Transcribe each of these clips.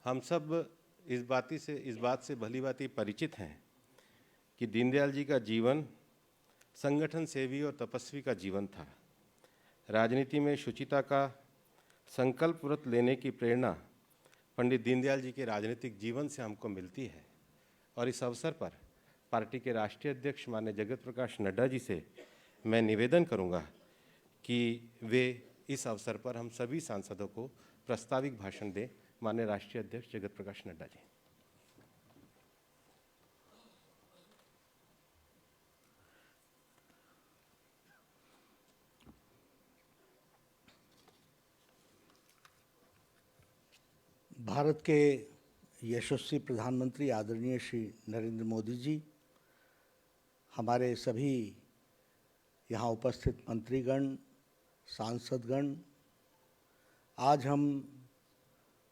हम सब इस बात से भलीभांति परिचित हैं कि दीनदयाल जी का जीवन संगठन सेवी और तपस्वी का जीवन था। राजनीति में शुचिता का संकल्प व्रत लेने की प्रेरणा पंडित दीनदयाल जी के राजनीतिक जीवन से हमको मिलती है और इस अवसर पर पार्टी के राष्ट्रीय अध्यक्ष माननीय जगत प्रकाश नड्डा जी से मैं निवेदन करूंगा कि वे इस अवसर पर हम सभी सांसदों को प्रास्ताविक भाषण दें। माननीय राष्ट्रीय अध्यक्ष जगत प्रकाश नड्डा जी। भारत के यशस्वी प्रधानमंत्री आदरणीय श्री नरेंद्र मोदी जी, हमारे सभी यहाँ उपस्थित मंत्रीगण, सांसदगण, आज हम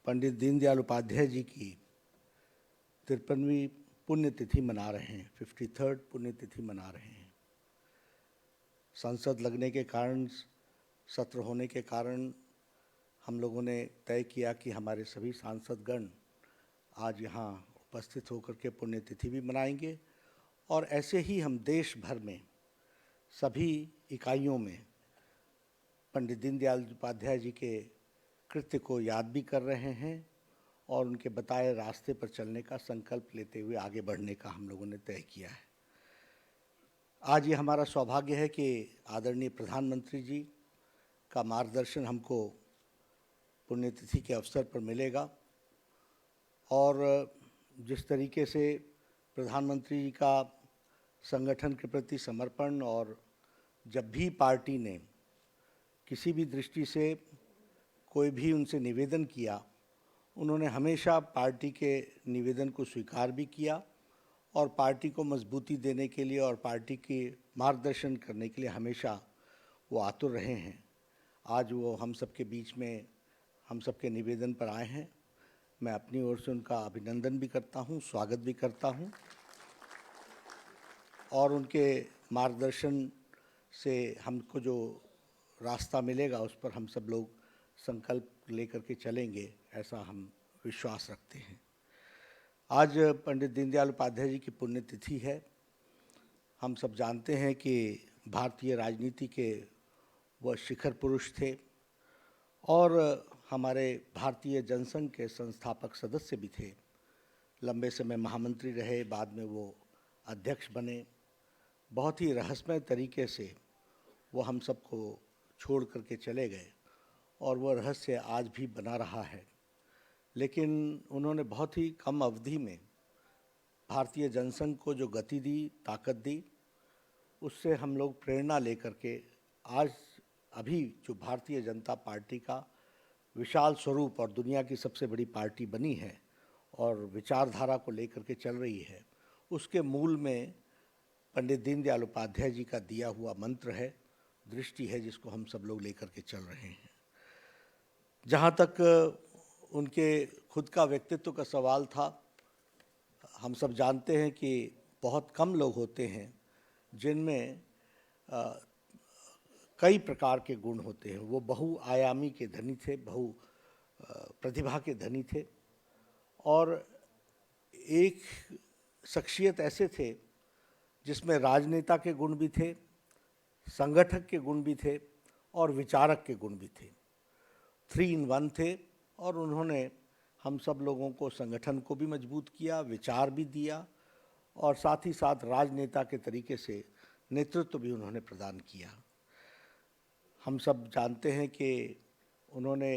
पंडित दीनदयाल उपाध्याय जी की 53वीं पुण्यतिथि मना रहे हैं, 53rd पुण्यतिथि मना रहे हैं। संसद लगने के कारण, सत्र होने के कारण हम लोगों ने तय किया कि हमारे सभी सांसदगण आज यहाँ उपस्थित होकर के पुण्यतिथि भी मनाएंगे और ऐसे ही हम देश भर में सभी इकाइयों में पंडित दीनदयाल उपाध्याय जी के कृत्य को याद भी कर रहे हैं और उनके बताए रास्ते पर चलने का संकल्प लेते हुए आगे बढ़ने का हम लोगों ने तय किया है। आज ये हमारा सौभाग्य है कि आदरणीय प्रधानमंत्री जी का मार्गदर्शन हमको पुण्यतिथि के अवसर पर मिलेगा और जिस तरीके से प्रधानमंत्री जी का संगठन के प्रति समर्पण और जब भी पार्टी ने किसी भी दृष्टि से कोई भी उनसे निवेदन किया, उन्होंने हमेशा पार्टी के निवेदन को स्वीकार भी किया और पार्टी को मजबूती देने के लिए और पार्टी के मार्गदर्शन करने के लिए हमेशा वो आतुर रहे हैं। आज वो हम सबके बीच में हम सबके निवेदन पर आए हैं। मैं अपनी ओर से उनका अभिनंदन भी करता हूं, स्वागत भी करता हूं और उनके मार्गदर्शन से हमको जो रास्ता मिलेगा उस पर हम सब लोग संकल्प लेकर के चलेंगे, ऐसा हम विश्वास रखते हैं। आज पंडित दीनदयाल उपाध्याय जी की पुण्यतिथि है। हम सब जानते हैं कि भारतीय राजनीति के वह शिखर पुरुष थे और हमारे भारतीय जनसंघ के संस्थापक सदस्य भी थे। लंबे समय महामंत्री रहे, बाद में वो अध्यक्ष बने। बहुत ही रहस्यमय तरीके से वो हम सबको छोड़ करके चले गए और वो रहस्य आज भी बना रहा है। लेकिन उन्होंने बहुत ही कम अवधि में भारतीय जनसंघ को जो गति दी, ताकत दी, उससे हम लोग प्रेरणा लेकर के आज अभी जो भारतीय जनता पार्टी का विशाल स्वरूप और दुनिया की सबसे बड़ी पार्टी बनी है और विचारधारा को लेकर के चल रही है, उसके मूल में पंडित दीनदयाल उपाध्याय जी का दिया हुआ मंत्र है, दृष्टि है, जिसको हम सब लोग लेकर के चल रहे हैं। जहाँ तक उनके खुद का व्यक्तित्व का सवाल था, हम सब जानते हैं कि बहुत कम लोग होते हैं जिनमें कई प्रकार के गुण होते हैं। वो बहुआयामी के धनी थे, प्रतिभा के धनी थे और एक शख्सियत ऐसे थे जिसमें राजनेता के गुण भी थे, संगठक के गुण भी थे और विचारक के गुण भी थे। 3 in 1 थे और उन्होंने हम सब लोगों को संगठन को भी मजबूत किया, विचार भी दिया और साथ ही साथ राजनेता के तरीके से नेतृत्व भी उन्होंने प्रदान किया। हम सब जानते हैं कि उन्होंने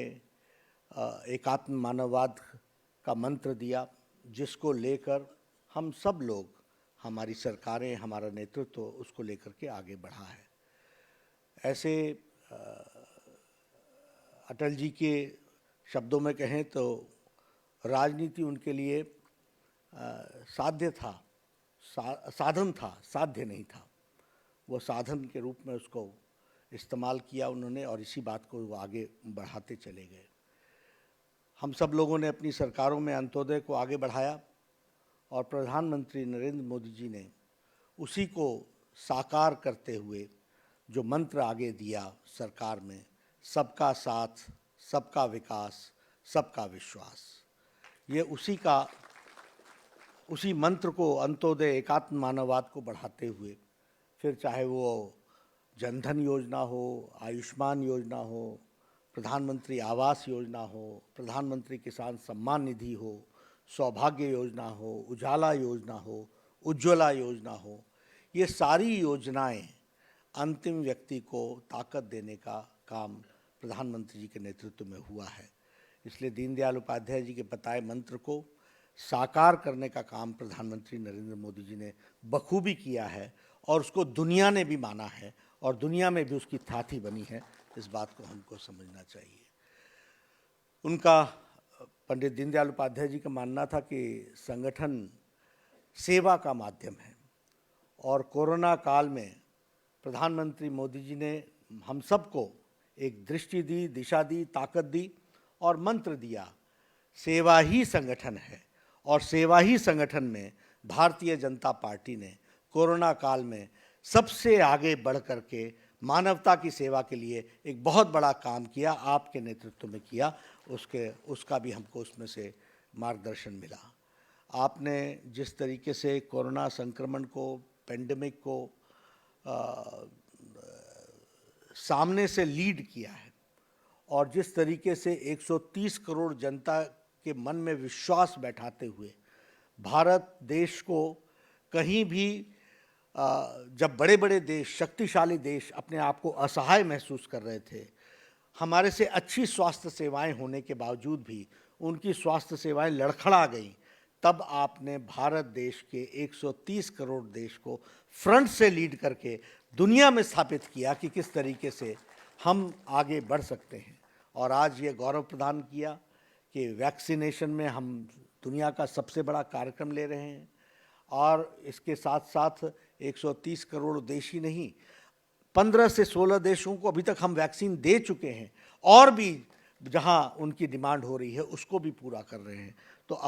एकात्म मानववाद का मंत्र दिया, जिसको लेकर हम सब लोग, हमारी सरकारें, हमारा नेतृत्व उसको लेकर के आगे बढ़ा है। ऐसे अटल जी के शब्दों में कहें तो राजनीति उनके लिए साध्य था, साधन था, साध्य नहीं था। वो साधन के रूप में उसको इस्तेमाल किया उन्होंने और इसी बात को वो आगे बढ़ाते चले गए। हम सब लोगों ने अपनी सरकारों में अंत्योदय को आगे बढ़ाया और प्रधानमंत्री नरेंद्र मोदी जी ने उसी को साकार करते हुए जो मंत्र आगे दिया सरकार में, सबका साथ, सबका विकास, सबका विश्वास, ये उसी मंत्र को, अंत्योदय एकात्म मानववाद को बढ़ाते हुए, फिर चाहे वो जनधन योजना हो, आयुष्मान योजना हो, प्रधानमंत्री आवास योजना हो, प्रधानमंत्री किसान सम्मान निधि हो, सौभाग्य योजना हो, उजाला योजना हो, उज्ज्वला योजना हो, ये सारी योजनाएं अंतिम व्यक्ति को ताकत देने का काम प्रधानमंत्री जी के नेतृत्व में हुआ है। इसलिए दीनदयाल उपाध्याय जी के बताए मंत्र को साकार करने का काम प्रधानमंत्री नरेंद्र मोदी जी ने बखूबी किया है और उसको दुनिया ने भी माना है और दुनिया में भी उसकी ख्याति बनी है। इस बात को हमको समझना चाहिए। उनका, पंडित दीनदयाल उपाध्याय जी का मानना था कि संगठन सेवा का माध्यम है और कोरोना काल में प्रधानमंत्री मोदी जी ने हम सबको एक दृष्टि दी, दिशा दी, ताकत दी और मंत्र दिया, सेवा ही संगठन है। और सेवा ही संगठन में भारतीय जनता पार्टी ने कोरोना काल में सबसे आगे बढ़ करके मानवता की सेवा के लिए एक बहुत बड़ा काम किया, आपके नेतृत्व में किया। उसका भी हमको उसमें से मार्गदर्शन मिला। आपने जिस तरीके से कोरोना संक्रमण को, पेंडेमिक को सामने से लीड किया है और जिस तरीके से 130 करोड़ जनता के मन में विश्वास बैठाते हुए भारत देश को कहीं भी, जब बड़े बड़े देश, शक्तिशाली देश अपने आप को असहाय महसूस कर रहे थे, हमारे से अच्छी स्वास्थ्य सेवाएं होने के बावजूद भी उनकी स्वास्थ्य सेवाएं लड़खड़ा गईं, तब आपने भारत देश के 130 करोड़ देश को फ्रंट से लीड करके दुनिया में स्थापित किया कि किस तरीके से हम आगे बढ़ सकते हैं। और आज ये गौरव प्रदान किया कि वैक्सीनेशन में हम दुनिया का सबसे बड़ा कार्यक्रम ले रहे हैं और इसके साथ साथ 130 करोड़ देश ही नहीं, 15 से 16 देशों को अभी तक हम वैक्सीन दे चुके हैं और भी जहां उनकी डिमांड हो रही है उसको भी पूरा कर रहे हैं। तो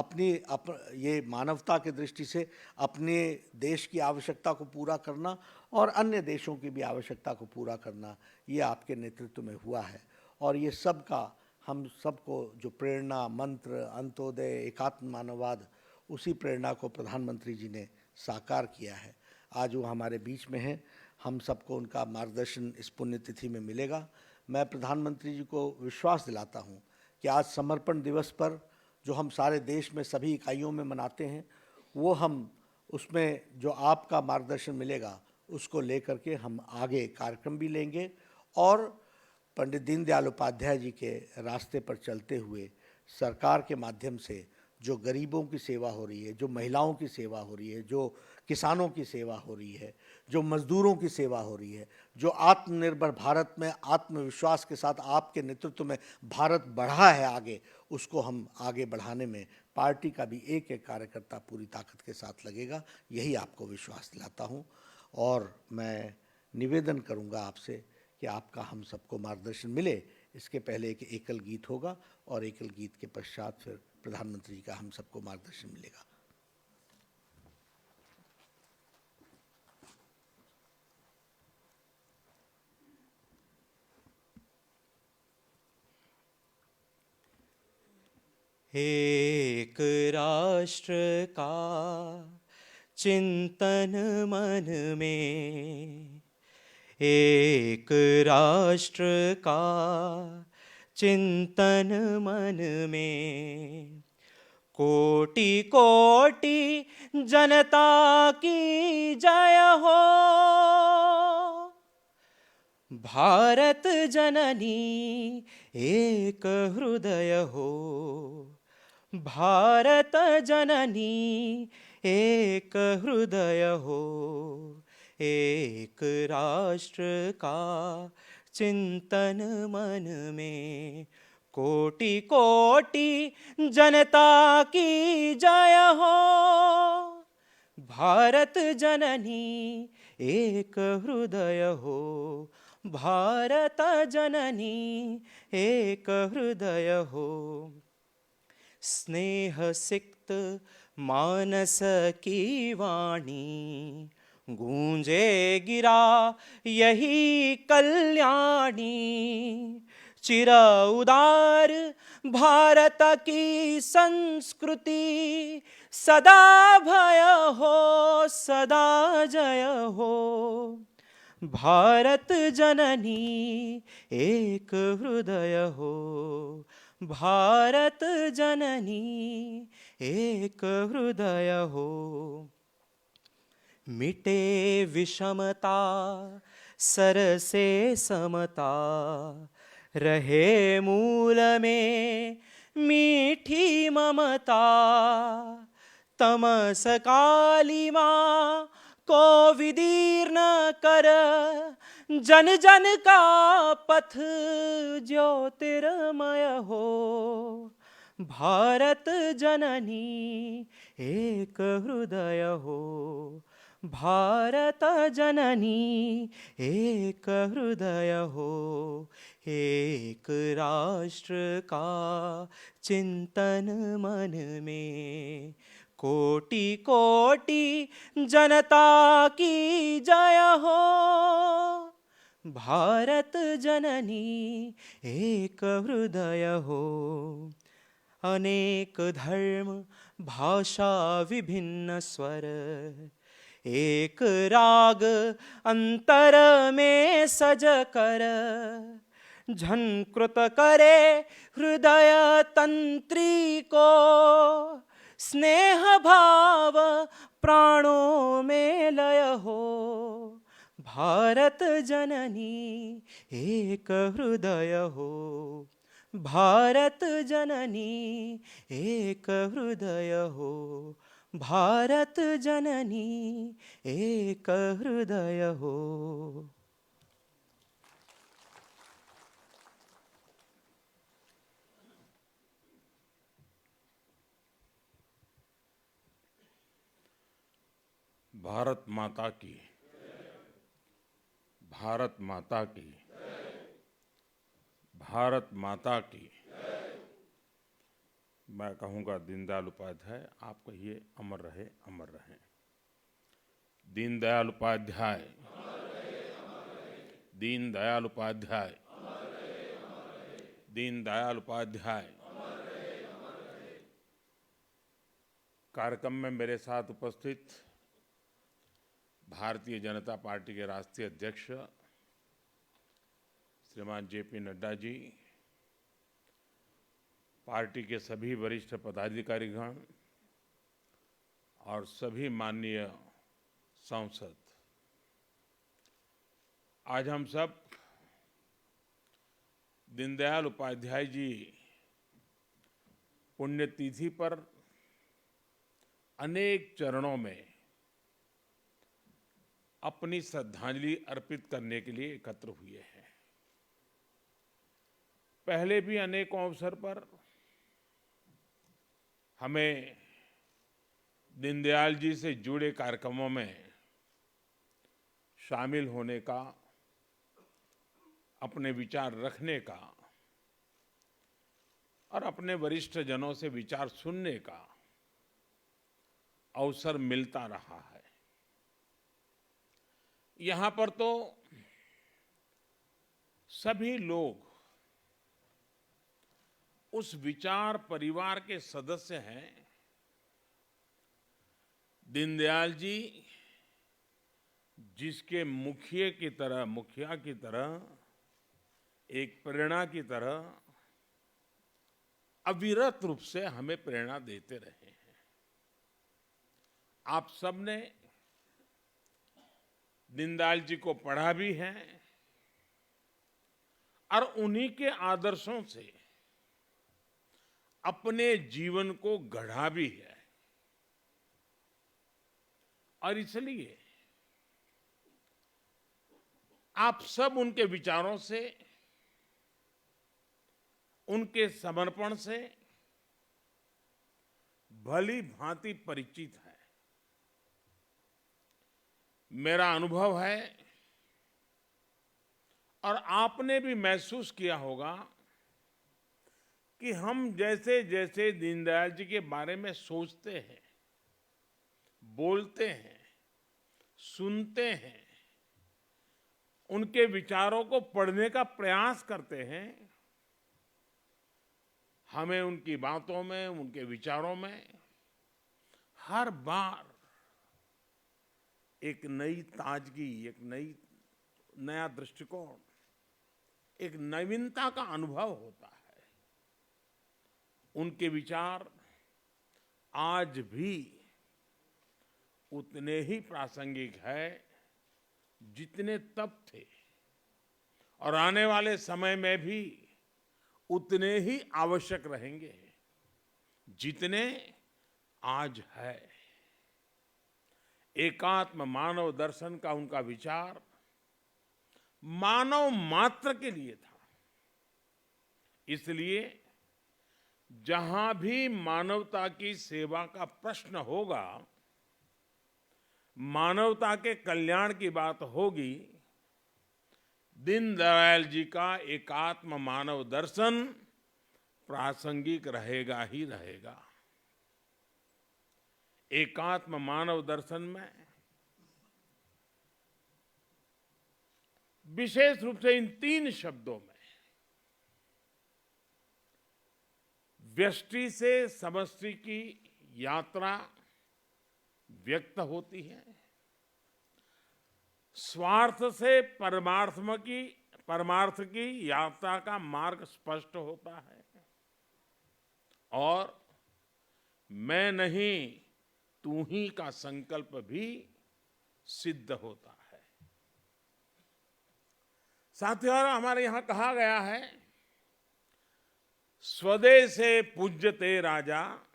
ये मानवता की दृष्टि से अपने देश की आवश्यकता को पूरा करना और अन्य देशों की भी आवश्यकता को पूरा करना, ये आपके नेतृत्व में हुआ है। और ये सब का हम सबको जो प्रेरणा, मंत्र, अंत्योदय, एकात्म मानववाद, उसी प्रेरणा को प्रधानमंत्री जी ने साकार किया है। आज वो हमारे बीच में हैं, हम सबको उनका मार्गदर्शन इस पुण्यतिथि में मिलेगा। मैं प्रधानमंत्री जी को विश्वास दिलाता हूँ कि आज समर्पण दिवस पर जो हम सारे देश में सभी इकाइयों में मनाते हैं, वो हम उसमें जो आपका मार्गदर्शन मिलेगा उसको लेकर के हम आगे कार्यक्रम भी लेंगे और पंडित दीनदयाल उपाध्याय जी के रास्ते पर चलते हुए सरकार के माध्यम से जो गरीबों की सेवा हो रही है, जो महिलाओं की सेवा हो रही है, जो किसानों की सेवा हो रही है, जो मजदूरों की सेवा हो रही है, जो आत्मनिर्भर भारत में आत्मविश्वास के साथ आपके नेतृत्व में भारत बढ़ा है आगे, उसको हम आगे बढ़ाने में पार्टी का भी एक एक कार्यकर्ता पूरी ताकत के साथ लगेगा। यही आपको विश्वास दिलाता हूँ और मैं निवेदन करूँगा आपसे कि आपका हम सबको मार्गदर्शन मिले। इसके पहले एक एकल गीत होगा और एकल गीत के पश्चात फिर प्रधानमंत्री जी का हम सबको मार्गदर्शन मिलेगा। एक राष्ट्र का चिंतन मन में, एक राष्ट्र का चिंतन मन में, कोटि कोटि जनता की जय हो। भारत जननी एक हृदय हो, भारत जननी एक हृदय हो, एक राष्ट्र का चिंतन मन में, कोटि कोटि जनता की जय हो। भारत जननी एक हृदय हो, भारत जननी एक हृदय हो। स्नेह सिक्त मानस की वाणी, गूंजे गिरा यही कल्याणी, चिर उदार भारत की संस्कृति सदा भय हो सदा जय हो। भारत जननी एक हृदय हो, भारत जननी एक हृदय हो। मिटे विषमता सर से समता, रहे मूल में मीठी ममता। तमस कालिमा को विदीर्ण कर, जन जन का पथ ज्योतिर्मय हो। भारत जननी एक हृदय हो, भारत जननी एक हृदय हो। एक राष्ट्र का चिंतन मन में, कोटि कोटि जनता की जय हो। भारत जननी एक हृदय हो। अनेक धर्म भाषा विभिन्न स्वर, एक राग अंतर में सज कर। झंकृत करे हृदय तंत्री को, स्नेह भाव प्राणों में लय हो। भारत जननी एक हृदय हो, भारत जननी एक हृदय हो। भारत जननी एक हृदय हो। भारत माता की, भारत माता की, भारत माता की। मैं कहूँगा दीनदयाल उपाध्याय, आप कहिए अमर रहे, अमर रहे। दीनदयाल उपाध्याय, दीनदयाल उपाध्याय, दीनदयाल उपाध्याय। कार्यक्रम में मेरे साथ उपस्थित भारतीय जनता पार्टी के राष्ट्रीय अध्यक्ष श्रीमान जेपी नड्डा जी, पार्टी के सभी वरिष्ठ पदाधिकारीगण और सभी माननीय सांसद, आज हम सब दीनदयाल उपाध्याय जी पुण्यतिथि पर अनेक चरणों में अपनी श्रद्धांजलि अर्पित करने के लिए एकत्र हुए हैं। पहले भी अनेकों अवसर पर हमें दीनदयाल जी से जुड़े कार्यक्रमों में शामिल होने का, अपने विचार रखने का और अपने वरिष्ठ जनों से विचार सुनने का अवसर मिलता रहा है। यहाँ पर तो सभी लोग उस विचार परिवार के सदस्य हैं। दीनदयाल जी जिसके मुखिया की तरह, एक प्रेरणा की तरह अविरत रूप से हमें प्रेरणा देते रहे हैं। आप सबने दीनदयाल जी को पढ़ा भी है और उन्हीं के आदर्शों से अपने जीवन को गढ़ा भी है। और इसलिए आप सब उनके विचारों से, उनके समर्पण से भली भांति परिचित है। मेरा अनुभव है और आपने भी महसूस किया होगा कि हम जैसे जैसे दीनदयाल जी के बारे में सोचते हैं, बोलते हैं, सुनते हैं, उनके विचारों को पढ़ने का प्रयास करते हैं, हमें उनकी बातों में, उनके विचारों में हर बार एक नई ताजगी, एक नया दृष्टिकोण, एक नवीनता का अनुभव होता है। उनके विचार आज भी उतने ही प्रासंगिक है जितने तब थे, और आने वाले समय में भी उतने ही आवश्यक रहेंगे जितने आज है। एकात्म मानव दर्शन का उनका विचार मानव मात्र के लिए था। इसलिए जहां भी मानवता की सेवा का प्रश्न होगा, मानवता के कल्याण की बात होगी, दीनदयाल जी का एकात्म मानव दर्शन प्रासंगिक रहेगा ही रहेगा। एकात्म मानव दर्शन में विशेष रूप से इन 3 शब्दों में व्यष्टि से समष्टि की यात्रा व्यक्त होती है, स्वार्थ से परमार्थ की यात्रा का मार्ग स्पष्ट होता है, और मैं नहीं तू ही का संकल्प भी सिद्ध होता है। साथियों, हमारे यहां कहा गया है, स्वदेशे पूज्यते राजा,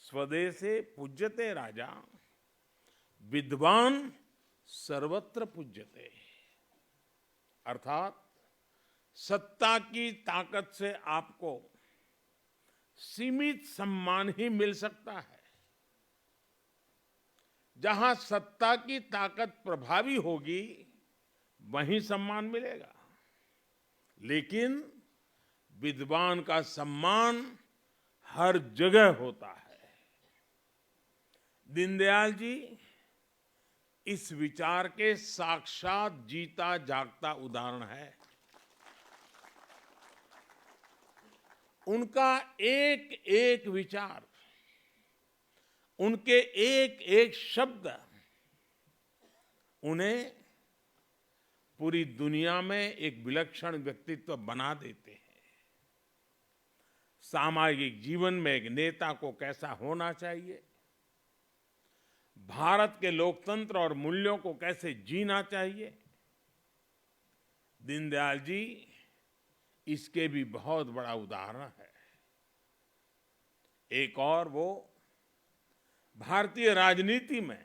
स्वदेशे पूज्यते राजा, विद्वान सर्वत्र पूज्यते। अर्थात सत्ता की ताकत से आपको सीमित सम्मान ही मिल सकता है। जहां सत्ता की ताकत प्रभावी होगी वहीं सम्मान मिलेगा, लेकिन विद्वान का सम्मान हर जगह होता है। दीनदयाल जी इस विचार के साक्षात जीता जागता उदाहरण है। उनका एक एक विचार, उनके एक एक शब्द उन्हें पूरी दुनिया में एक विलक्षण व्यक्तित्व बना देते हैं। सामाजिक जीवन में एक नेता को कैसा होना चाहिए, भारत के लोकतंत्र और मूल्यों को कैसे जीना चाहिए, दीनदयाल जी इसके भी बहुत बड़ा उदाहरण है। एक और वो भारतीय राजनीति में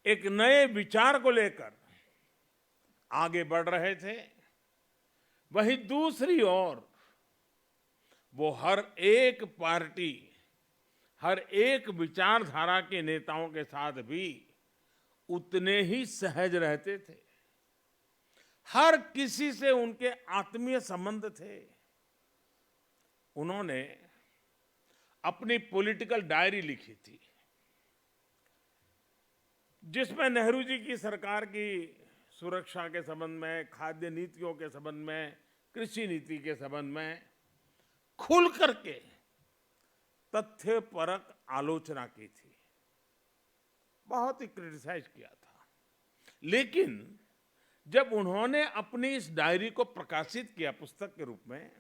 एक नए विचार को लेकर आगे बढ़ रहे थे, वहीं दूसरी ओर वो हर एक पार्टी, हर एक विचारधारा के नेताओं के साथ भी उतने ही सहज रहते थे। हर किसी से उनके आत्मीय संबंध थे। उन्होंने अपनी पॉलिटिकल डायरी लिखी थी, जिसमें नेहरू जी की सरकार की सुरक्षा के संबंध में, खाद्य नीतियों के संबंध में, कृषि नीति के संबंध में खुल करके तथ्यपरक आलोचना की थी, बहुत ही क्रिटिसाइज किया था। लेकिन जब उन्होंने अपनी इस डायरी को प्रकाशित किया पुस्तक के रूप में,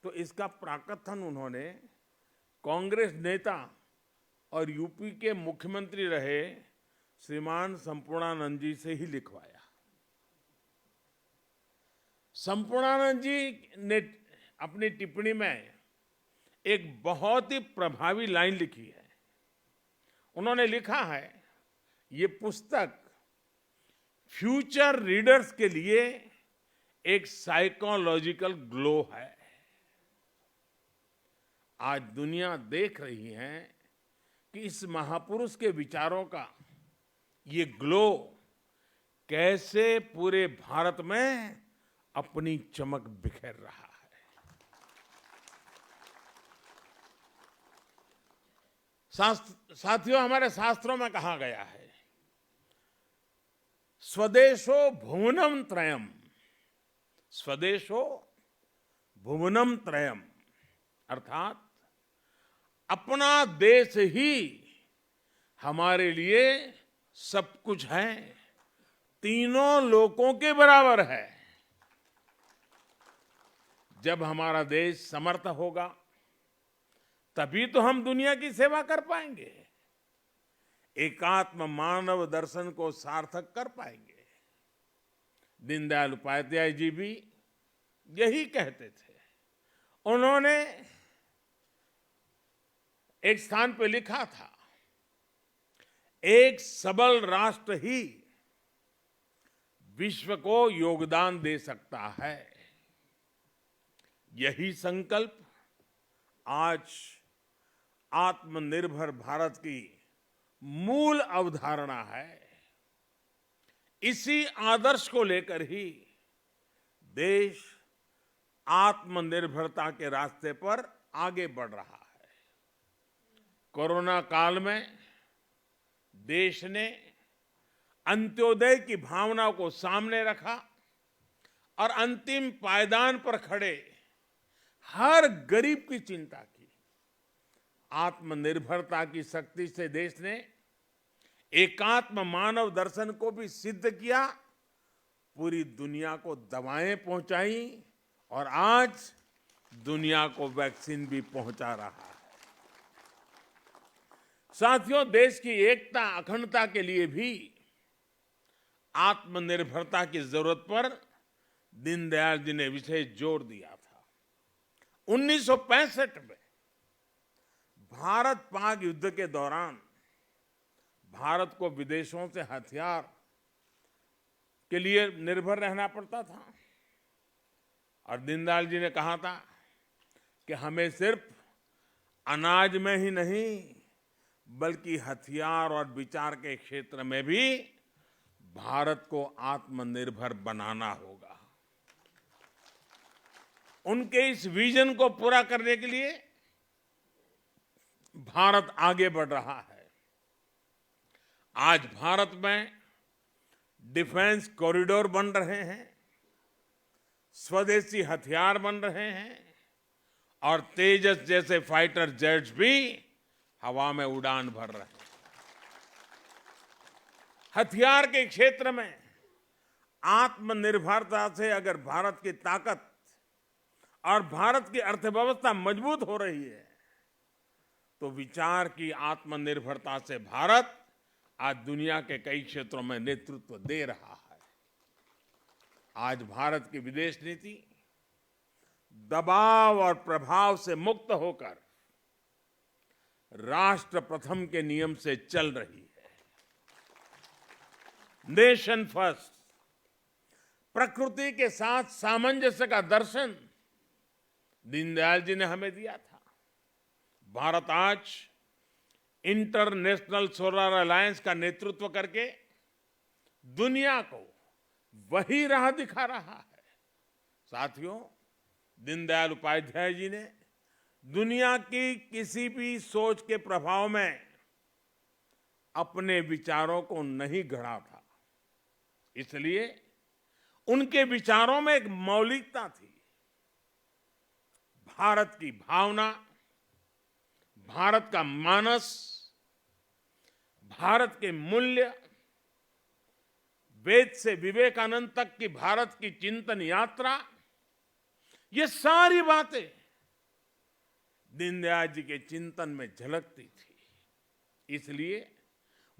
तो इसका प्राकथन उन्होंने कांग्रेस नेता और यूपी के मुख्यमंत्री रहे श्रीमान संपूर्णानंद जी से ही लिखवाया। संपूर्णानंद जी ने अपनी टिप्पणी में एक बहुत ही प्रभावी लाइन लिखी है। उन्होंने लिखा है, ये पुस्तक फ्यूचर रीडर्स के लिए एक साइकोलॉजिकल ग्लो है। आज दुनिया देख रही है कि इस महापुरुष के विचारों का ये ग्लो कैसे पूरे भारत में अपनी चमक बिखेर रहा है। साथियों, हमारे शास्त्रों में कहा गया है, स्वदेशो भुवनम त्रयम, स्वदेशो भुवनम त्रयम, अर्थात अपना देश ही हमारे लिए सब कुछ है, तीनों लोकों के बराबर है। जब हमारा देश समर्थ होगा तभी तो हम दुनिया की सेवा कर पाएंगे, एकात्म मानव दर्शन को सार्थक कर पाएंगे। दीनदयाल उपाध्याय जी भी यही कहते थे। उन्होंने एक स्थान पे लिखा था, एक सबल राष्ट्र ही विश्व को योगदान दे सकता है। यही संकल्प आज आत्मनिर्भर भारत की मूल अवधारणा है। इसी आदर्श को लेकर ही देश आत्मनिर्भरता के रास्ते पर आगे बढ़ रहा है। कोरोना काल में देश ने अंत्योदय की भावना को सामने रखा और अंतिम पायदान पर खड़े हर गरीब की चिंता की। आत्मनिर्भरता की शक्ति से देश ने एकात्म मानव दर्शन को भी सिद्ध किया, पूरी दुनिया को दवाएं पहुंचाई और आज दुनिया को वैक्सीन भी पहुंचा रहा है। साथियों, देश की एकता अखंडता के लिए भी आत्मनिर्भरता की जरूरत पर दीनदयाल जी ने विशेष जोर दिया था। 1965 में भारत पाक युद्ध के दौरान भारत को विदेशों से हथियार के लिए निर्भर रहना पड़ता था और दीनदयाल जी ने कहा था कि हमें सिर्फ अनाज में ही नहीं बल्कि हथियार और विचार के क्षेत्र में भी भारत को आत्मनिर्भर बनाना होगा। उनके इस विजन को पूरा करने के लिए भारत आगे बढ़ रहा है। आज भारत में डिफेंस कॉरिडोर बन रहे हैं, स्वदेशी हथियार बन रहे हैं और तेजस जैसे फाइटर जेट्स भी हवा में उड़ान भर रहे हैं। हथियार के क्षेत्र में आत्मनिर्भरता से अगर भारत की ताकत और भारत की अर्थव्यवस्था मजबूत हो रही है तो विचार की आत्मनिर्भरता से भारत आज दुनिया के कई क्षेत्रों में नेतृत्व दे रहा है। आज भारत की विदेश नीति दबाव और प्रभाव से मुक्त होकर राष्ट्र प्रथम के नियम से चल रही है। नेशन फर्स्ट, प्रकृति के साथ सामंजस्य का दर्शन दीनदयाल जी ने हमें दिया था। भारत आज इंटरनेशनल सोलर अलायंस का नेतृत्व करके दुनिया को वही राह दिखा रहा है। साथियों, दीनदयाल उपाध्याय जी ने दुनिया की किसी भी सोच के प्रभाव में अपने विचारों को नहीं गढ़ा था, इसलिए उनके विचारों में एक मौलिकता थी। भारत की भावना, भारत का मानस, भारत के मूल्य, वेद से विवेकानंद तक की भारत की चिंतन यात्रा, ये सारी बातें दीनदयाल जी के चिंतन में झलकती थी। इसलिए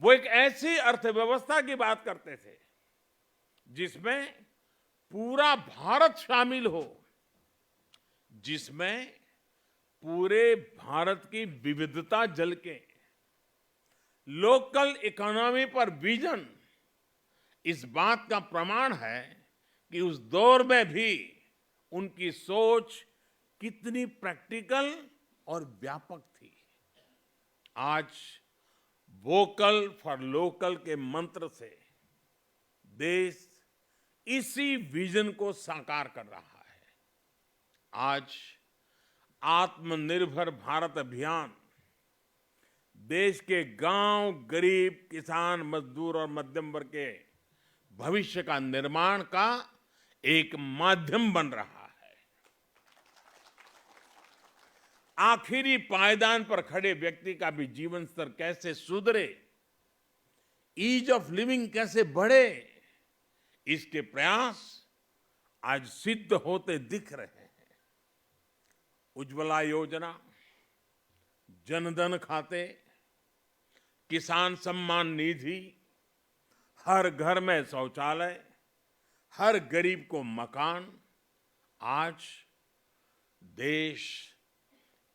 वो एक ऐसी अर्थव्यवस्था की बात करते थे जिसमें पूरा भारत शामिल हो, जिसमें पूरे भारत की विविधता झलके। लोकल इकोनॉमी पर विजन इस बात का प्रमाण है कि उस दौर में भी उनकी सोच कितनी प्रैक्टिकल और व्यापक थी। आज वोकल फॉर लोकल के मंत्र से देश इसी विजन को साकार कर रहा है। आज आत्मनिर्भर भारत अभियान देश के गांव, गरीब, किसान, मजदूर और मध्यम वर्ग के भविष्य का निर्माण का एक माध्यम बन रहा है। आखिरी पायदान पर खड़े व्यक्ति का भी जीवन स्तर कैसे सुधरे, ईज ऑफ लिविंग कैसे बढ़े, इसके प्रयास आज सिद्ध होते दिख रहे हैं। उज्ज्वला योजना, जनधन खाते, किसान सम्मान निधि, हर घर में शौचालय, हर गरीब को मकान, आज देश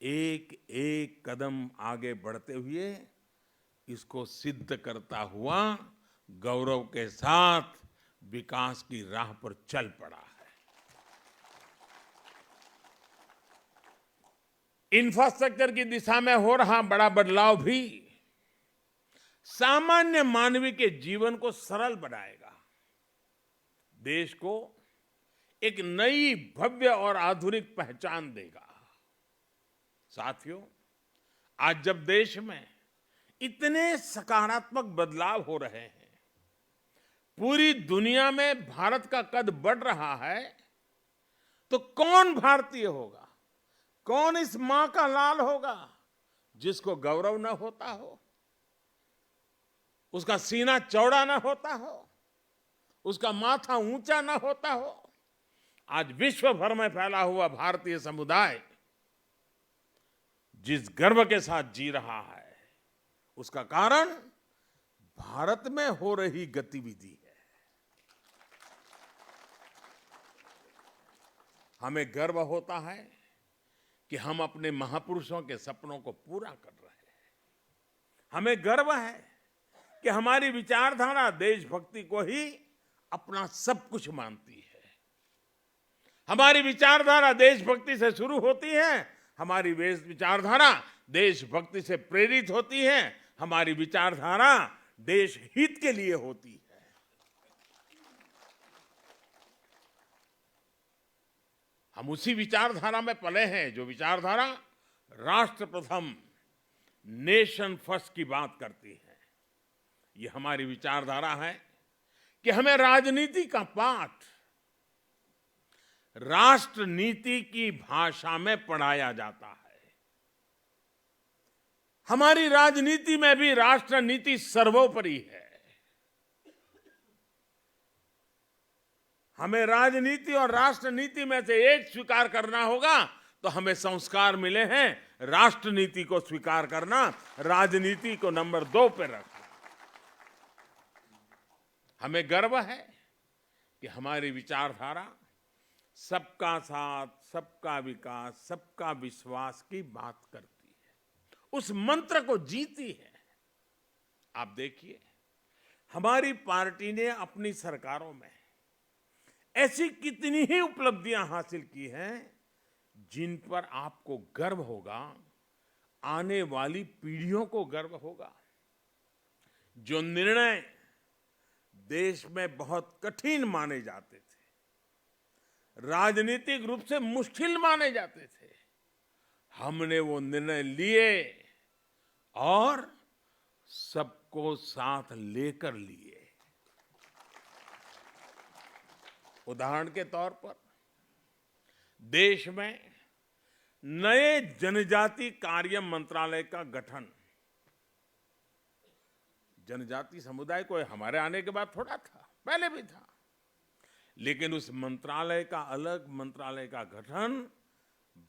एक एक कदम आगे बढ़ते हुए इसको सिद्ध करता हुआ गौरव के साथ विकास की राह पर चल पड़ा है। इंफ्रास्ट्रक्चर की दिशा में हो रहा बड़ा बदलाव भी सामान्य मानवी के जीवन को सरल बनाएगा, देश को एक नई भव्य और आधुनिक पहचान देगा। साथियों, आज जब देश में इतने सकारात्मक बदलाव हो रहे हैं, पूरी दुनिया में भारत का कद बढ़ रहा है, तो कौन भारतीय होगा, कौन इस मां का लाल होगा जिसको गौरव न होता हो, उसका सीना चौड़ा न होता हो, उसका माथा ऊंचा न होता हो। आज विश्व भर में फैला हुआ भारतीय समुदाय जिस गर्व के साथ जी रहा है, उसका कारण भारत में हो रही गतिविधि है। हमें गर्व होता है कि हम अपने महापुरुषों के सपनों को पूरा कर रहे हैं। हमें गर्व है कि हमारी विचारधारा देशभक्ति को ही अपना सब कुछ मानती है। हमारी विचारधारा देशभक्ति से शुरू होती है, हमारी विचारधारा देशभक्ति से प्रेरित होती है, हमारी विचारधारा देश हित के लिए होती है। हम उसी विचारधारा में पले हैं जो विचारधारा राष्ट्र प्रथम, नेशन फर्स्ट की बात करती है। ये हमारी विचारधारा है कि हमें राजनीति का पाठ राष्ट्र नीति की भाषा में पढ़ाया जाता है। हमारी राजनीति में भी राष्ट्र नीति सर्वोपरि है। हमें राजनीति और राष्ट्र नीति में से एक स्वीकार करना होगा, तो हमें संस्कार मिले हैं राष्ट्र नीति को स्वीकार करना, राजनीति को नंबर 2 पे रखना। हमें गर्व है कि हमारी विचारधारा सबका साथ, सबका विकास, सबका विश्वास की बात करती है, उस मंत्र को जीती है। आप देखिए, हमारी पार्टी ने अपनी सरकारों में ऐसी कितनी ही उपलब्धियां हासिल की हैं जिन पर आपको गर्व होगा, आने वाली पीढ़ियों को गर्व होगा। जो निर्णय देश में बहुत कठिन माने जाते थे, राजनीतिक रूप से मुश्किल माने जाते थे, हमने वो निर्णय लिए और सबको साथ लेकर लिए। उदाहरण के तौर पर देश में नए जनजाति कार्य मंत्रालय का गठन, जनजाति समुदाय को हमारे आने के बाद थोड़ा था, पहले भी था, लेकिन उस मंत्रालय का, अलग मंत्रालय का गठन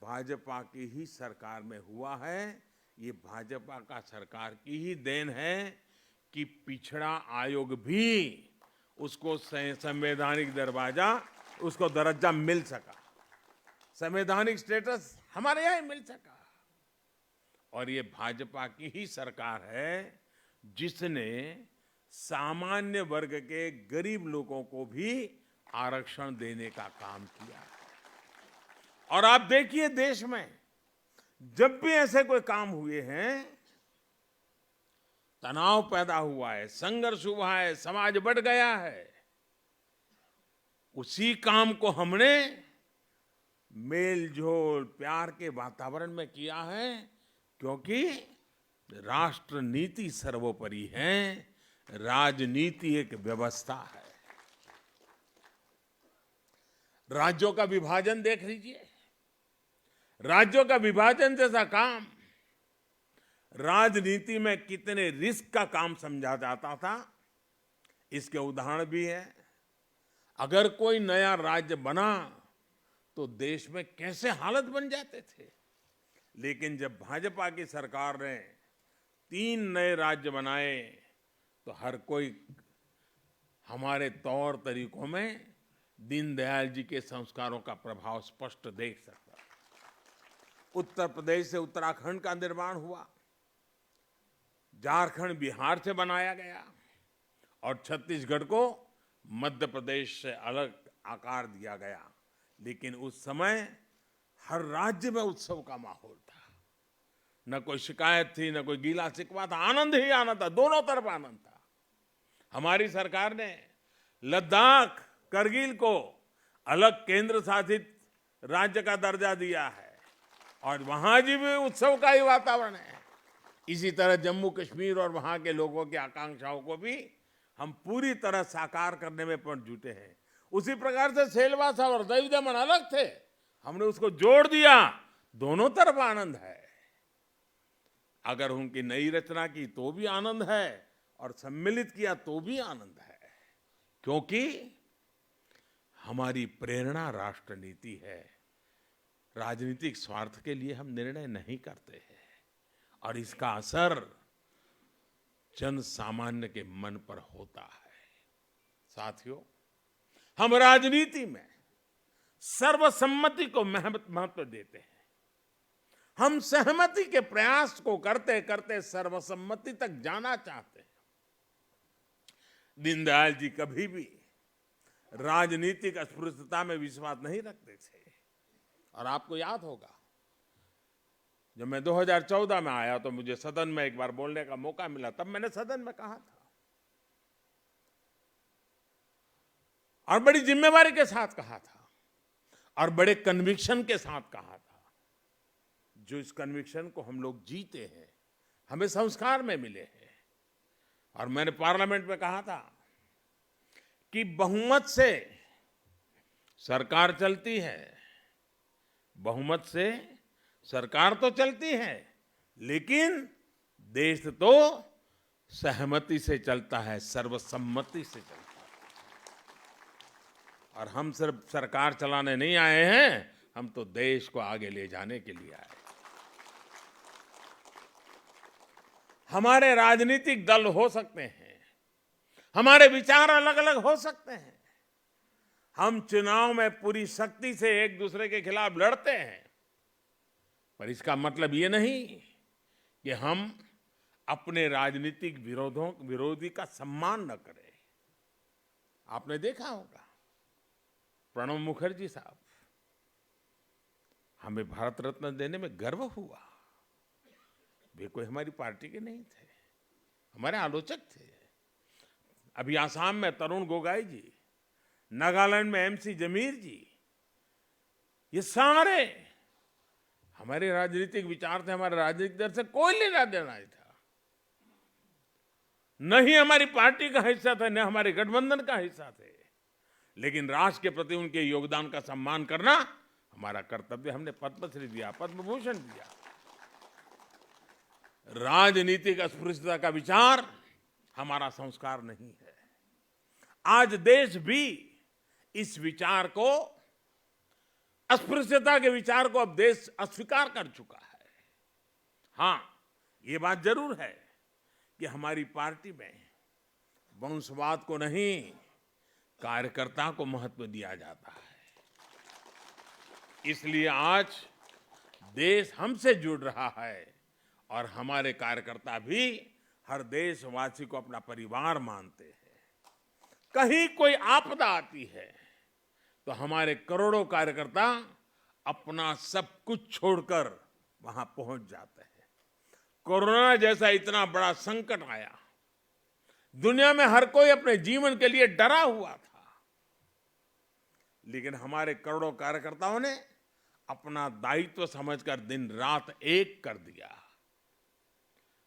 भाजपा की ही सरकार में हुआ है। ये भाजपा का सरकार की ही देन है कि पिछड़ा आयोग भी उसको संवैधानिक दर्जा मिल सका, संवैधानिक स्टेटस हमारे यहां मिल सका। और ये भाजपा की ही सरकार है जिसने सामान्य वर्ग के गरीब लोगों को भी आरक्षण देने का काम किया। और आप देखिए, देश में जब भी ऐसे कोई काम हुए हैं, तनाव पैदा हुआ है, संघर्ष हुआ है, समाज बढ़ गया है, उसी काम को हमने मेल जोल प्यार के वातावरण में किया है, क्योंकि राष्ट्र नीति सर्वोपरि है, राजनीति एक व्यवस्था है। राज्यों का विभाजन देख लीजिए, राज्यों का विभाजन जैसा काम राजनीति में कितने रिस्क का काम समझा जाता था, इसके उदाहरण भी है। अगर कोई नया राज्य बना तो देश में कैसे हालत बन जाते थे, लेकिन जब भाजपा की सरकार ने 3 नए राज्य बनाए तो हर कोई हमारे तौर तरीकों में दीनदयाल जी के संस्कारों का प्रभाव स्पष्ट देख सकता। उत्तर प्रदेश से उत्तराखंड का निर्माण हुआ, झारखंड बिहार से बनाया गया और छत्तीसगढ़ को मध्य प्रदेश से अलग आकार दिया गया। लेकिन उस समय हर राज्य में उत्सव का माहौल था, न कोई शिकायत थी, न कोई गीला शिकवा था, आनंद ही आनंद था, दोनों तरफ आनंद था। हमारी सरकार ने लद्दाख, करगिल को अलग केंद्र शासित राज्य का दर्जा दिया है और वहां जी भी उत्सव का ही वातावरण है। इसी तरह जम्मू कश्मीर और वहां के लोगों की आकांक्षाओं को भी हम पूरी तरह साकार करने में पर जुटे हैं। उसी प्रकार से सेलवासा और दमन दमन अलग थे, हमने उसको जोड़ दिया, दोनों तरफ आनंद है। अगर उनकी नई रचना की तो भी आनंद है और सम्मिलित किया तो भी आनंद है, क्योंकि हमारी प्रेरणा राष्ट्र नीति है। राजनीतिक स्वार्थ के लिए हम निर्णय नहीं करते हैं और इसका असर जन सामान्य के मन पर होता है। साथियों, हम राजनीति में सर्वसम्मति को महत्व देते हैं। हम सहमति के प्रयास को करते करते सर्वसम्मति तक जाना चाहते हैं। दीनदयाल जी कभी भी राजनीतिक अस्पृश्यता में विश्वास नहीं रखते थे। और आपको याद होगा, जब मैं 2014 में आया तो मुझे सदन में एक बार बोलने का मौका मिला, तब मैंने सदन में कहा था और बड़ी जिम्मेवारी के साथ कहा था और बड़े कन्विक्शन के साथ कहा था। जो इस कन्विक्शन को हम लोग जीते हैं, हमें संस्कार में मिले हैं। और मैंने पार्लियामेंट में कहा था कि बहुमत से सरकार चलती है, बहुमत से सरकार तो चलती है, लेकिन देश तो सहमति से चलता है, सर्वसम्मति से चलता है। और हम सिर्फ सरकार चलाने नहीं आए हैं, हम तो देश को आगे ले जाने के लिए आए। हमारे राजनीतिक दल हो सकते हैं, हमारे विचार अलग अलग हो सकते हैं, हम चुनाव में पूरी शक्ति से एक दूसरे के खिलाफ लड़ते हैं, पर इसका मतलब ये नहीं कि हम अपने राजनीतिक विरोधी का सम्मान न करें। आपने देखा होगा, प्रणब मुखर्जी साहब, हमें भारत रत्न देने में गर्व हुआ। वे कोई हमारी पार्टी के नहीं थे, हमारे आलोचक थे। अभी आसाम में तरुण गोगोई जी, नागालैंड में एमसी जमीर जी, ये सारे हमारे राजनीतिक विचार थे, हमारे राजनीतिक दल से कोई लेना देना नहीं था, न ही हमारी पार्टी का हिस्सा था, न हमारे गठबंधन का हिस्सा थे। लेकिन राष्ट्र के प्रति उनके योगदान का सम्मान करना हमारा कर्तव्य। हमने पद्मश्री दिया, पद्म भूषण दिया। राजनीतिक अस्पृश्यता का विचार हमारा संस्कार नहीं है। आज देश भी इस विचार को, अस्पृश्यता के विचार को अब देश अस्वीकार कर चुका है। हां, ये बात जरूर है कि हमारी पार्टी में वंशवाद को नहीं, कार्यकर्ता को महत्व दिया जाता है। इसलिए आज देश हमसे जुड़ रहा है और हमारे कार्यकर्ता भी हर देशवासी को अपना परिवार मानते हैं। कहीं कोई आपदा आती है तो हमारे करोड़ों कार्यकर्ता अपना सब कुछ छोड़कर वहां पहुंच जाते हैं। कोरोना जैसा इतना बड़ा संकट आया, दुनिया में हर कोई अपने जीवन के लिए डरा हुआ था, लेकिन हमारे करोड़ों कार्यकर्ताओं ने अपना दायित्व समझकर दिन रात एक कर दिया।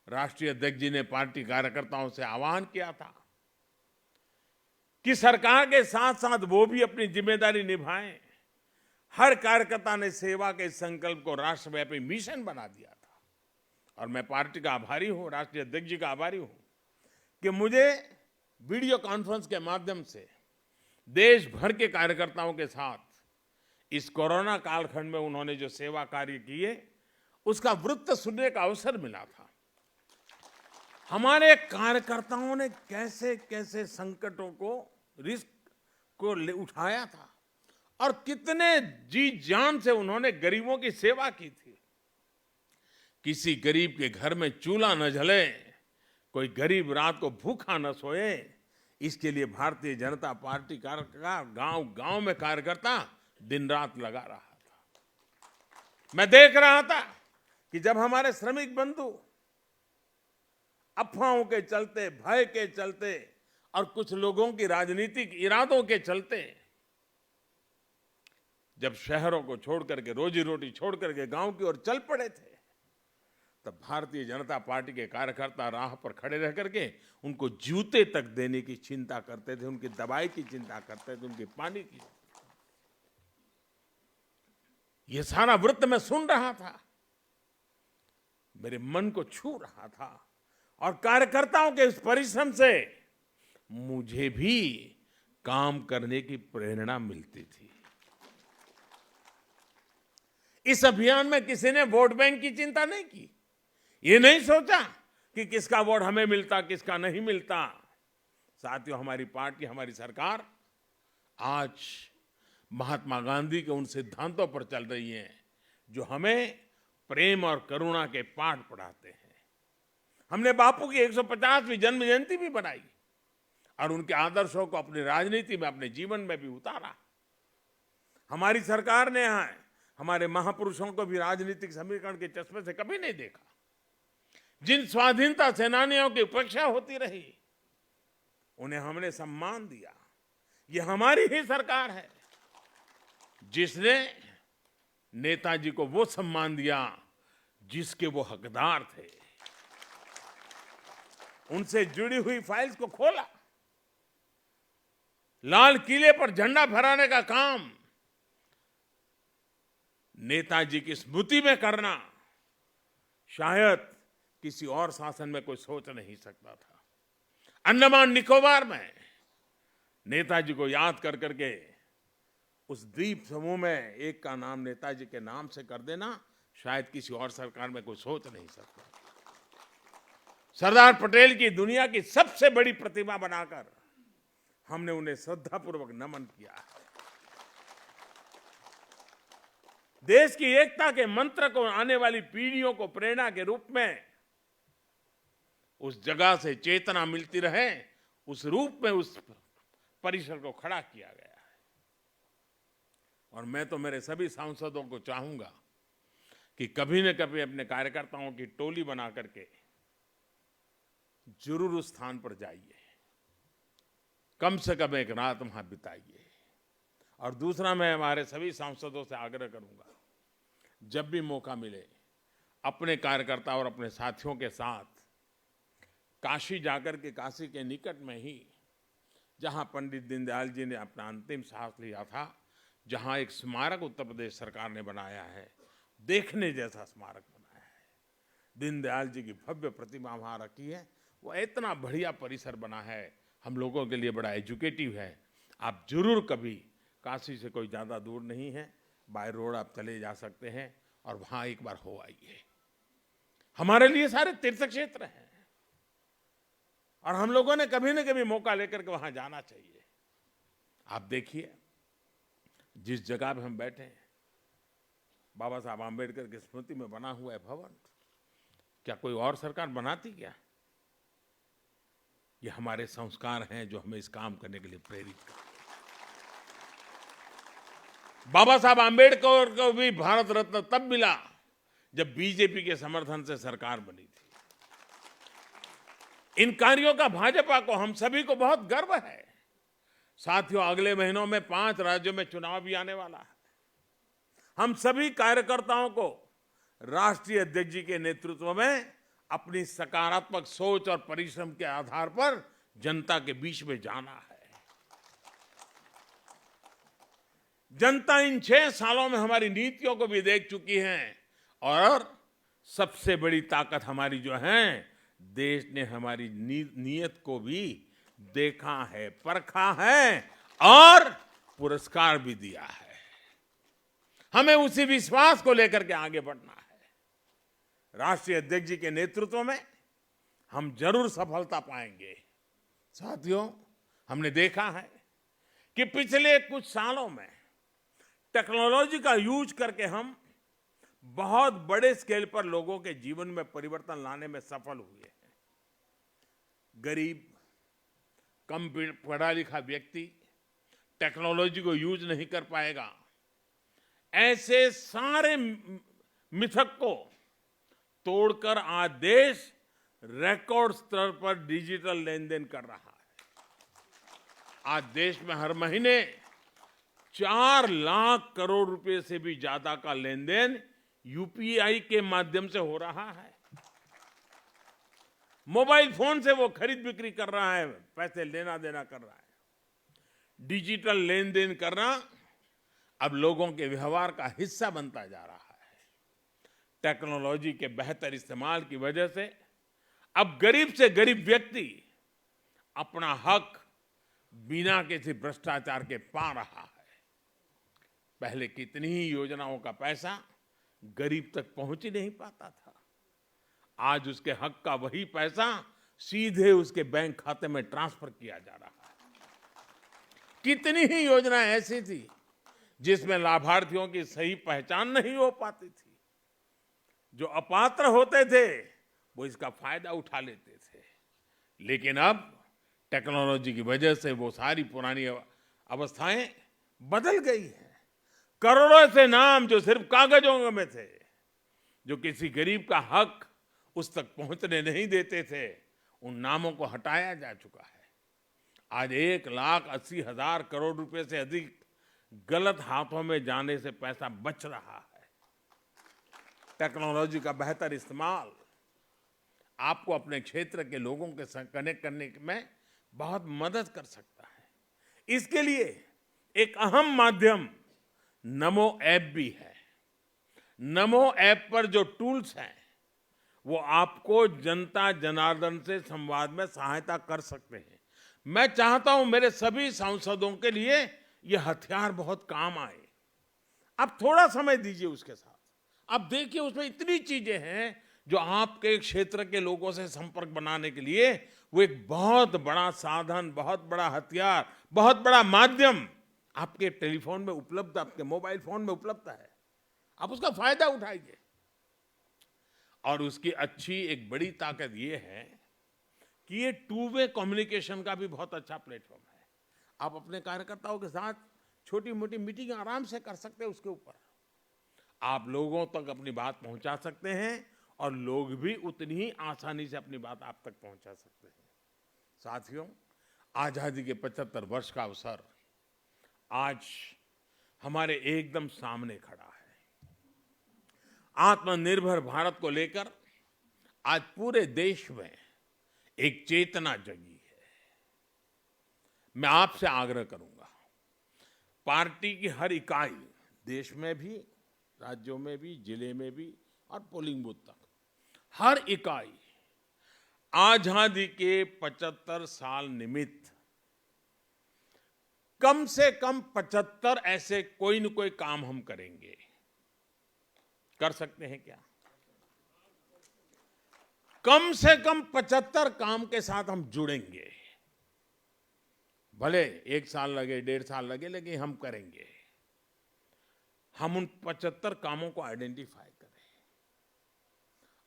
राष्ट्रीय अध्यक्ष जी ने पार्टी कार्यकर्ताओं से आह्वान किया था कि सरकार के साथ साथ वो भी अपनी जिम्मेदारी निभाएं। हर कार्यकर्ता ने सेवा के इस संकल्प को राष्ट्रव्यापी मिशन बना दिया था। और मैं पार्टी का आभारी हूं, राष्ट्रीय अध्यक्ष जी का आभारी हूं कि मुझे वीडियो कॉन्फ्रेंस के माध्यम से देश भर के कार्यकर्ताओं के साथ इस कोरोना कालखंड में उन्होंने जो सेवा कार्य किए उसका वृत्त सुनने का अवसर मिला था। हमारे कार्यकर्ताओं ने कैसे कैसे संकटों को, रिस्क को उठाया था और कितने जी जान से उन्होंने गरीबों की सेवा की थी। किसी गरीब के घर में चूल्हा न जले, कोई गरीब रात को भूखा न सोए, इसके लिए भारतीय जनता पार्टी का गांव-गांव में कार्यकर्ता दिन रात लगा रहा था। मैं देख रहा था कि जब हमारे श्रमिक बंधु अफवाहों के चलते, भय के चलते और कुछ लोगों की राजनीतिक इरादों के चलते जब शहरों को छोड़ करके, रोजी रोटी छोड़ करके गांव की ओर चल पड़े थे, तब भारतीय जनता पार्टी के कार्यकर्ता राह पर खड़े रह करके उनको जूते तक देने की चिंता करते थे, उनकी दवाई की चिंता करते थे, उनके पानी की। ये सारा वृत्त मैं सुन रहा था, मेरे मन को छू रहा था और कार्यकर्ताओं के इस परिश्रम से मुझे भी काम करने की प्रेरणा मिलती थी। इस अभियान में किसी ने वोट बैंक की चिंता नहीं की। ये नहीं सोचा कि किसका वोट हमें मिलता, किसका नहीं मिलता। साथियों, हमारी पार्टी, हमारी सरकार आज महात्मा गांधी के उन सिद्धांतों पर चल रही है जो हमें प्रेम और करुणा के पाठ पढ़ाते हैं। हमने बापू की 150वीं जन्म जयंती भी बनाई और उनके आदर्शों को अपनी राजनीति में, अपने जीवन में भी उतारा। हमारी सरकार ने हमारे महापुरुषों को भी राजनीतिक समीकरण के चश्मे से कभी नहीं देखा। जिन स्वाधीनता सेनानियों की उपेक्षा होती रही, उन्हें हमने सम्मान दिया। ये हमारी ही सरकार है जिसने नेताजी को वो सम्मान दिया जिसके वो हकदार थे। उनसे जुड़ी हुई फाइल्स को खोला, लाल किले पर झंडा फहराने का काम नेताजी की स्मृति में करना शायद किसी और शासन में कोई सोच नहीं सकता था। अंडमान निकोबार में नेताजी को याद कर करके उस द्वीप समूह में एक का नाम नेताजी के नाम से कर देना शायद किसी और सरकार में कोई सोच नहीं सकता। सरदार पटेल की दुनिया की सबसे बड़ी प्रतिमा बनाकर हमने उन्हें श्रद्धापूर्वक नमन किया है। देश की एकता के मंत्र को आने वाली पीढ़ियों को प्रेरणा के रूप में उस जगह से चेतना मिलती रहे, उस रूप में उस परिसर को खड़ा किया गया है। और मैं तो मेरे सभी सांसदों को चाहूंगा कि कभी न कभी अपने कार्यकर्ताओं की टोली बना करके जरूर उस स्थान पर जाइए, कम से कम एक रात वहां बिताइए। और दूसरा, मैं हमारे सभी सांसदों से आग्रह करूंगा, जब भी मौका मिले अपने कार्यकर्ता और अपने साथियों के साथ काशी जाकर के, काशी के निकट में ही जहां पंडित दीनदयाल जी ने अपना अंतिम सांस लिया था, जहां एक स्मारक उत्तर प्रदेश सरकार ने बनाया है, देखने जैसा स्मारक बनाया है। दीनदयाल जी की भव्य प्रतिमा वहां रखी है। वो इतना बढ़िया परिसर बना है, हम लोगों के लिए बड़ा एजुकेटिव है। आप जरूर कभी, काशी से कोई ज़्यादा दूर नहीं है, बाय रोड आप चले जा सकते हैं और वहां एक बार हो आइए। हमारे लिए सारे तीर्थ क्षेत्र हैं और हम लोगों ने कभी न कभी मौका लेकर के वहां जाना चाहिए। आप देखिए, जिस जगह पे हम बैठे हैं, बाबा साहब आम्बेडकर की स्मृति में बना हुआ है भवन, क्या कोई और सरकार बनाती क्या? ये हमारे संस्कार हैं जो हमें इस काम करने के लिए प्रेरित करते हैं। बाबा साहब आम्बेडकर को भी भारत रत्न तब मिला जब बीजेपी के समर्थन से सरकार बनी थी। इन कार्यों का भाजपा को, हम सभी को बहुत गर्व है। साथियों, अगले महीनों में 5 राज्यों में चुनाव भी आने वाला है। हम सभी कार्यकर्ताओं को राष्ट्रीय अध्यक्ष जी के नेतृत्व में अपनी सकारात्मक सोच और परिश्रम के आधार पर जनता के बीच में जाना है। जनता इन 6 सालों में हमारी नीतियों को भी देख चुकी है और सबसे बड़ी ताकत हमारी जो है, देश ने हमारी नीयत को भी देखा है, परखा है और पुरस्कार भी दिया है। हमें उसी विश्वास को लेकर के आगे बढ़ना है। राष्ट्रीय अध्यक्ष जी के नेतृत्व में हम जरूर सफलता पाएंगे। साथियों, हमने देखा है कि पिछले कुछ सालों में टेक्नोलॉजी का यूज करके हम बहुत बड़े स्केल पर लोगों के जीवन में परिवर्तन लाने में सफल हुए हैं। गरीब, कम पढ़ा लिखा व्यक्ति टेक्नोलॉजी को यूज नहीं कर पाएगा, ऐसे सारे मिथक को तोड़कर आज देश रिकॉर्ड स्तर पर डिजिटल लेन देन कर रहा है। आज देश में हर महीने 4 लाख करोड़ रुपए से भी ज्यादा का लेन देन यूपीआई के माध्यम से हो रहा है। मोबाइल फोन से वो खरीद बिक्री कर रहा है, पैसे लेना देना कर रहा है। डिजिटल लेन देन करना अब लोगों के व्यवहार का हिस्सा बनता जा रहा है। टेक्नोलॉजी के बेहतर इस्तेमाल की वजह से अब गरीब से गरीब व्यक्ति अपना हक बिना किसी भ्रष्टाचार के पा रहा है। पहले कितनी ही योजनाओं का पैसा गरीब तक पहुंच ही नहीं पाता था। आज उसके हक का वही पैसा सीधे उसके बैंक खाते में ट्रांसफर किया जा रहा है। कितनी ही योजनाएं ऐसी थी जिसमें लाभार्थियों की सही पहचान नहीं हो पाती थी। जो अपात्र होते थे वो इसका फायदा उठा लेते थे। लेकिन अब टेक्नोलॉजी की वजह से वो सारी पुरानी अवस्थाएं बदल गई हैं। करोड़ों से नाम जो सिर्फ कागजों में थे, जो किसी गरीब का हक उस तक पहुंचने नहीं देते थे, उन नामों को हटाया जा चुका है। आज 1,80,000 करोड़ रुपए से अधिक गलत हाथों में जाने से पैसा बच रहा है। टेक्नोलॉजी का बेहतर इस्तेमाल आपको अपने क्षेत्र के लोगों के साथ कनेक्ट करने में बहुत मदद कर सकता है। इसके लिए एक अहम माध्यम नमो ऐप भी है। नमो ऐप पर जो टूल्स हैं वो आपको जनता जनार्दन से संवाद में सहायता कर सकते हैं। मैं चाहता हूं मेरे सभी सांसदों के लिए यह हथियार बहुत काम आए। आप थोड़ा समय दीजिए उसके साथ, आप देखिए उसमें इतनी चीजें हैं जो आपके क्षेत्र के लोगों से संपर्क बनाने के लिए वो एक बहुत बड़ा साधन, बहुत बड़ा हथियार, बहुत बड़ा माध्यम आपके टेलीफोन में उपलब्ध, आपके मोबाइल फोन में उपलब्ध है। आप उसका फायदा उठाइए। और उसकी अच्छी एक बड़ी ताकत ये है कि ये 2 वे कम्युनिकेशन का भी बहुत अच्छा प्लेटफॉर्म है। आप अपने कार्यकर्ताओं के साथ छोटी मोटी मीटिंग आराम से कर सकते हैं। उसके ऊपर आप लोगों तक अपनी बात पहुंचा सकते हैं और लोग भी उतनी ही आसानी से अपनी बात आप तक पहुंचा सकते हैं। साथियों, आजादी के 75 वर्ष का अवसर आज हमारे एकदम सामने खड़ा है। आत्मनिर्भर भारत को लेकर आज पूरे देश में एक चेतना जगी है। मैं आपसे आग्रह करूंगा, पार्टी की हर इकाई, देश में भी, राज्यों में भी, जिले में भी और पोलिंग बूथ तक, हर इकाई आजादी के 75 साल निमित्त कम से कम 75 ऐसे कोई न कोई काम हम करेंगे। कर सकते हैं क्या? कम से कम 75 काम के साथ हम जुड़ेंगे। भले 1 साल लगे, 1.5 साल लगे, लेकिन हम करेंगे। हम उन 75 कामों को आइडेंटिफाई करें।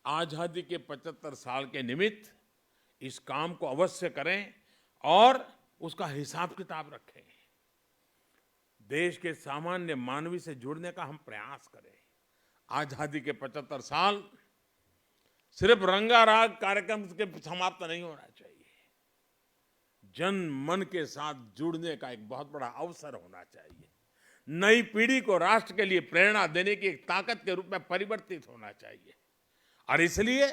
आजादी के 75 साल के निमित्त इस काम को अवश्य करें और उसका हिसाब किताब रखें। देश के सामान्य मानवी से जुड़ने का हम प्रयास करें। आजादी के 75 साल सिर्फ रंगाराग कार्यक्रम के समाप्त नहीं होना चाहिए। जन मन के साथ जुड़ने का एक बहुत बड़ा अवसर होना चाहिए। नई पीढ़ी को राष्ट्र के लिए प्रेरणा देने की एक ताकत के रूप में परिवर्तित होना चाहिए। और इसलिए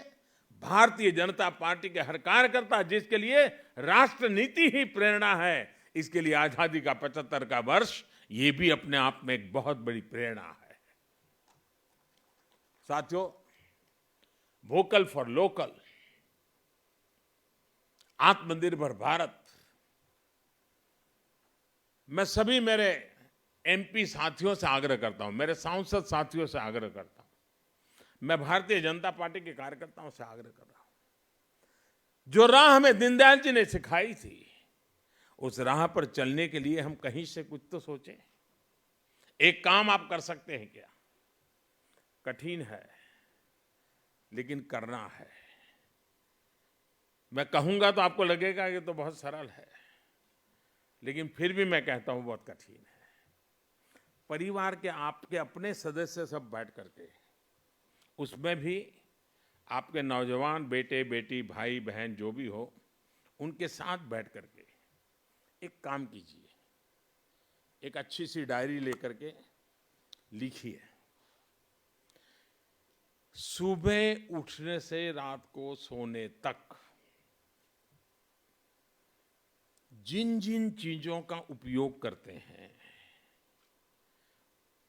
भारतीय जनता पार्टी के हर कार्यकर्ता, जिसके लिए राष्ट्र नीति ही प्रेरणा है, इसके लिए आजादी का 75 का वर्ष ये भी अपने आप में एक बहुत बड़ी प्रेरणा है। साथियों, वोकल फॉर लोकल, आत्मनिर्भर भारत, मैं सभी मेरे एमपी साथियों से आग्रह करता हूं, मेरे सांसद साथियों से आग्रह करता हूं, मैं भारतीय जनता पार्टी के कार्यकर्ताओं से आग्रह कर रहा हूं, जो राह हमें दीनदयाल जी ने सिखाई थी, उस राह पर चलने के लिए हम कहीं से कुछ तो सोचें। एक काम आप कर सकते हैं क्या? कठिन है, लेकिन करना है। मैं कहूंगा तो आपको लगेगा कि तो बहुत सरल है, लेकिन फिर भी मैं कहता हूं बहुत कठिन है। परिवार के आपके अपने सदस्य सब बैठ करके, उसमें भी आपके नौजवान बेटे बेटी भाई बहन जो भी हो, उनके साथ बैठ करके एक काम कीजिए, एक अच्छी सी डायरी लेकर के लिखिए, सुबह उठने से रात को सोने तक जिन जिन चीजों का उपयोग करते हैं,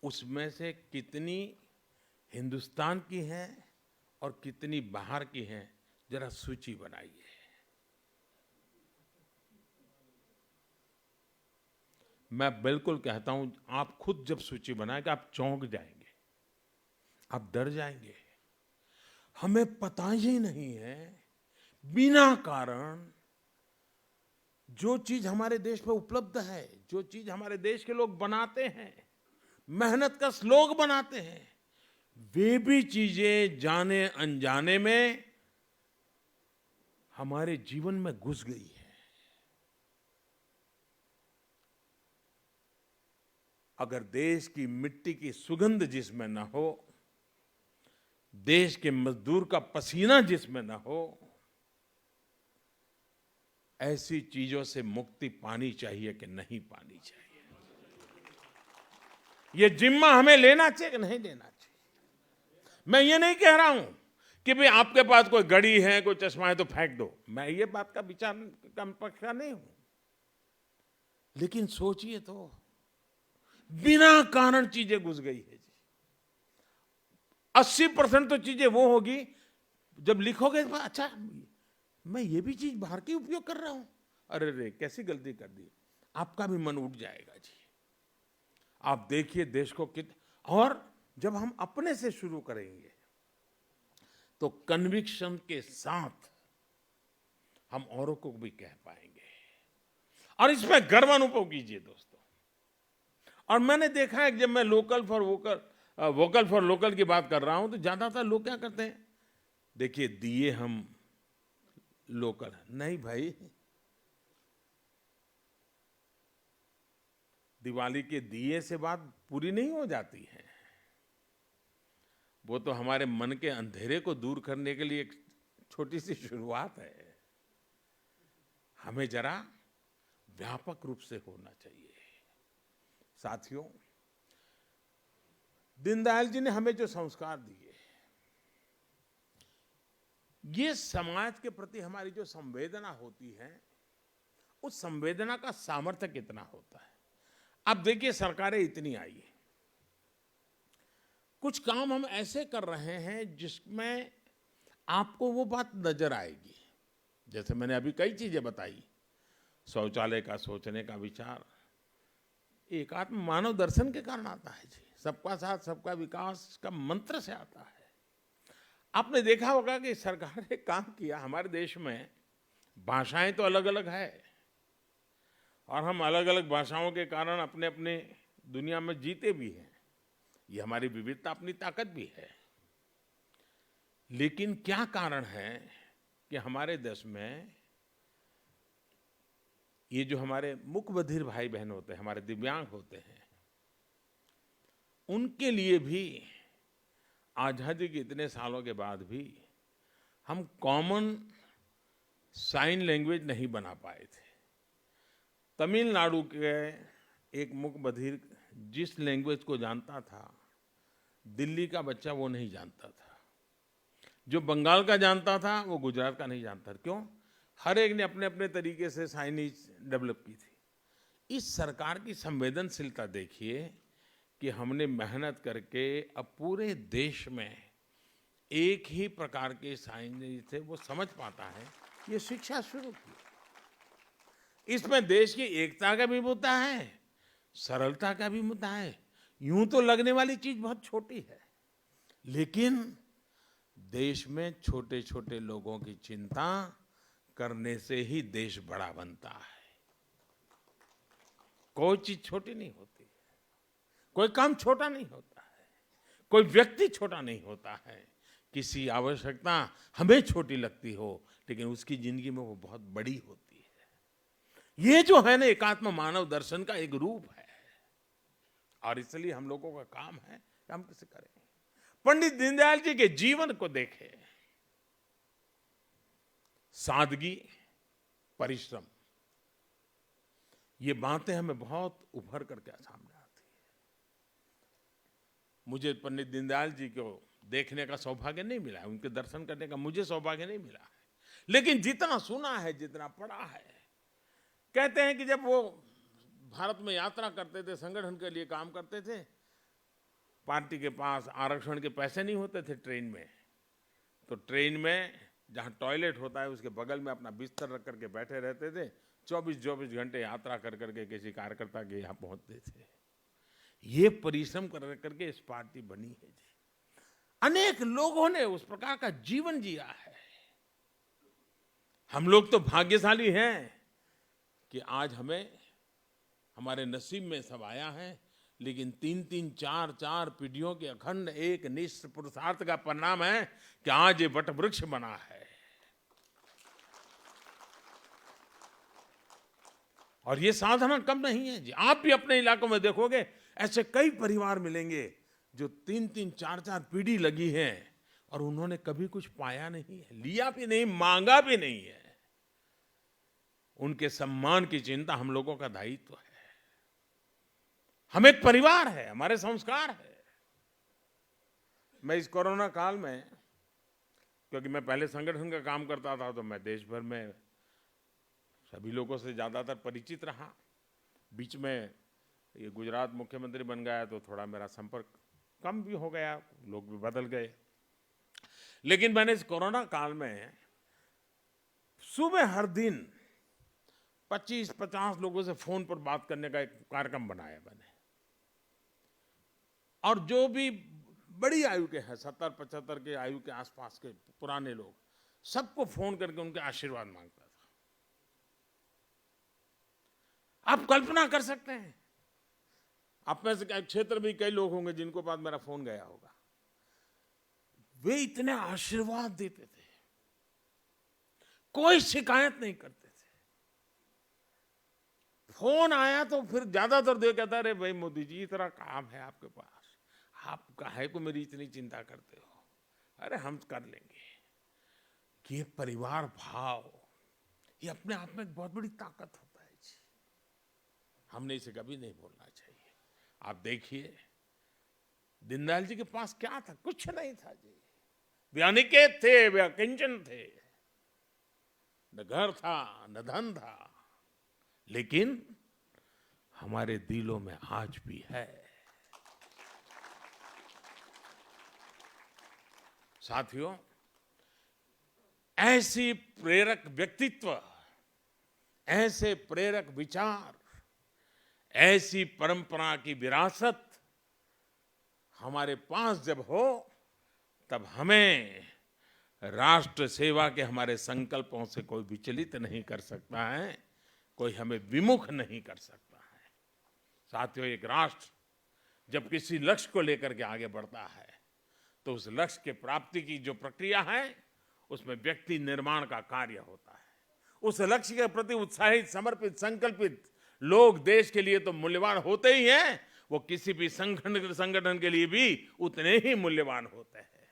उसमें से कितनी हिंदुस्तान की हैं और कितनी बाहर की हैं, जरा सूची बनाइए। मैं बिल्कुल कहता हूं, आप खुद जब सूची बनाएंगे आप चौंक जाएंगे, आप डर जाएंगे। हमें पता ही नहीं है बिना कारण जो चीज हमारे देश में उपलब्ध है, जो चीज हमारे देश के लोग बनाते हैं, मेहनत का श्लोक बनाते हैं, वे भी चीजें जाने अनजाने में हमारे जीवन में घुस गई है। अगर देश की मिट्टी की सुगंध जिसमें न हो, देश के मजदूर का पसीना जिसमें न हो, ऐसी चीजों से मुक्ति पानी चाहिए कि नहीं पानी चाहिए? ये जिम्मा हमें लेना चाहिए कि नहीं लेना चाहिए? मैं ये नहीं कह रहा हूं कि भाई आपके पास कोई घड़ी है, कोई चश्मा है तो फेंक दो, मैं ये बात का विचार का पक्ष का नहीं हूं, लेकिन सोचिए तो, बिना कारण चीजें घुस गई है जी। 80% तो चीजें वो होगी जब लिखोगे, अच्छा मैं ये भी चीज बाहर की उपयोग कर रहा हूं, अरे रे कैसी गलती कर दी, आपका भी मन उठ जाएगा जी। आप देखिए देश को और जब हम अपने से शुरू करेंगे तो कन्विक्शन के साथ हम औरों को भी कह पाएंगे, और इसमें गर्व अनुभव कीजिए दोस्तों। और मैंने देखा है कि जब मैं वोकल फॉर लोकल की बात कर रहा हूं तो ज्यादातर लोग क्या करते हैं, देखिए दिए हम लोकल, नहीं भाई, दिवाली के दिए से बात पूरी नहीं हो जाती है। वो तो हमारे मन के अंधेरे को दूर करने के लिए एक छोटी सी शुरुआत है। हमें जरा व्यापक रूप से होना चाहिए। साथियों, दीनदयाल जी ने हमें जो संस्कार दिए, ये समाज के प्रति हमारी जो संवेदना होती है, उस संवेदना का सामर्थ्य कितना होता है। अब देखिए सरकारें इतनी आई है, कुछ काम हम ऐसे कर रहे हैं जिसमें आपको वो बात नजर आएगी। जैसे मैंने अभी कई चीजें बताई, शौचालय का सोचने का विचार एकात्म मानव दर्शन के कारण आता है जी, सबका साथ सबका विकास का मंत्र से आता है। आपने देखा होगा कि सरकार ने काम किया, हमारे देश में भाषाएं तो अलग अलग है और हम अलग अलग भाषाओं के कारण अपने अपने दुनिया में जीते भी हैं, ये हमारी विविधता अपनी ताकत भी है। लेकिन क्या कारण है कि हमारे देश में ये जो हमारे मूक बधिर भाई बहन होते हैं, हमारे दिव्यांग होते हैं, उनके लिए भी आजादी के इतने सालों के बाद भी हम कॉमन साइन लैंग्वेज नहीं बना पाए थे। तमिलनाडु के एक मूक बधिर जिस लैंग्वेज को जानता था, दिल्ली का बच्चा वो नहीं जानता था। जो बंगाल का जानता था वो गुजरात का नहीं जानता था। क्यों? हर एक ने अपने अपने तरीके से साइनीज डेवलप की थी। इस सरकार की संवेदनशीलता देखिए कि हमने मेहनत करके अब पूरे देश में एक ही प्रकार के साइंस से वो समझ पाता है, ये शिक्षा शुरू की। इसमें देश की एकता का भी मुद्दा है, सरलता का भी मुद्दा है। यूं तो लगने वाली चीज बहुत छोटी है, लेकिन देश में छोटे छोटे लोगों की चिंता करने से ही देश बड़ा बनता है। कोई चीज छोटी नहीं होती है, कोई काम छोटा नहीं होता है, कोई व्यक्ति छोटा नहीं होता है। किसी आवश्यकता हमें छोटी लगती हो, लेकिन उसकी जिंदगी में वो बहुत बड़ी होती है। ये जो है ना, एकात्म मानव दर्शन का एक रूप है, और इसलिए हम लोगों का काम है कि हम कैसे करें। पंडित दीनदयाल जी के जीवन को देखें, सादगी, परिश्रम, ये बातें हमें बहुत उभर करके सामने आती है। मुझे पंडित दीनदयाल जी को देखने का सौभाग्य नहीं मिला है, उनके दर्शन करने का मुझे सौभाग्य नहीं मिला है, लेकिन जितना सुना है, जितना पढ़ा है, कहते हैं कि जब वो भारत में यात्रा करते थे, संगठन के लिए काम करते थे, पार्टी के पास आरक्षण के पैसे नहीं होते थे ट्रेन में, तो ट्रेन में जहां टॉयलेट होता है उसके बगल में अपना बिस्तर रख करके बैठे रहते थे। 24-24 घंटे यात्रा कर करके किसी कार्यकर्ता के यहाँ पहुंचते थे। ये परिश्रम कर करके इस पार्टी बनी है जी। अनेक लोगों ने उस प्रकार का जीवन जिया है। हम लोग तो भाग्यशाली हैं कि आज हमें हमारे नसीब में सब आया है, लेकिन 3-3, 4-4 पीढ़ियों के अखंड एक निष्ठ पुरुषार्थ का परिणाम है कि आज ये वट वृक्ष बना है। और ये साधना कम नहीं है जी। आप भी अपने इलाकों में देखोगे, ऐसे कई परिवार मिलेंगे जो 3-3, 4-4 पीढ़ी लगी है और उन्होंने कभी कुछ पाया नहीं है, लिया भी नहीं, मांगा भी नहीं है। उनके सम्मान की चिंता हम लोगों का दायित्व है। हम एक परिवार है, हमारे संस्कार है। मैं इस कोरोना काल में, क्योंकि मैं पहले संगठन का काम करता था, तो मैं देश भर में सभी लोगों से ज्यादातर परिचित रहा। बीच में ये गुजरात मुख्यमंत्री बन गया तो थोड़ा मेरा संपर्क कम भी हो गया, लोग भी बदल गए। लेकिन मैंने इस कोरोना काल में सुबह हर दिन 25-50 लोगों से फोन पर बात करने का एक कार्यक्रम बनाया मैंने। और जो भी बड़ी आयु के हैं, 70-75 के आयु के आसपास के पुराने लोग, सबको फोन करके उनके आशीर्वाद मांगता था। आप कल्पना कर सकते हैं, आप में से क्षेत्र में कई लोग होंगे जिनको पास मेरा फोन गया होगा। वे इतने आशीर्वाद देते थे, कोई शिकायत नहीं करते थे। फोन आया तो फिर ज्यादातर देख कहता, अरे भाई मोदी जी, इतना काम है आपके पास, आप काहे को मेरी इतनी चिंता करते हो, अरे हम कर लेंगे। ये परिवार भाव, ये अपने आप में एक बहुत बड़ी ताकत होता है जी। हमने इसे कभी नहीं भूलना चाहिए। आप देखिए, दीनदयाल जी के पास क्या था? कुछ नहीं था जी। वे अनिकेत थे, वे अकिंचन थे, न घर था न धन था, लेकिन हमारे दिलों में आज भी है। साथियों, ऐसी प्रेरक व्यक्तित्व, ऐसे प्रेरक विचार, ऐसी परंपरा की विरासत हमारे पास जब हो, तब हमें राष्ट्र सेवा के हमारे संकल्पों से कोई विचलित नहीं कर सकता है, कोई हमें विमुख नहीं कर सकता है। साथियों, एक राष्ट्र जब किसी लक्ष्य को लेकर के आगे बढ़ता है, तो उस लक्ष्य के प्राप्ति की जो प्रक्रिया है, उसमें व्यक्ति निर्माण का कार्य होता है। उस लक्ष्य के प्रति उत्साहित, समर्पित, संकल्पित लोग देश के लिए तो मूल्यवान होते ही हैं, वो किसी भी संगठन के लिए भी उतने ही मूल्यवान होते हैं।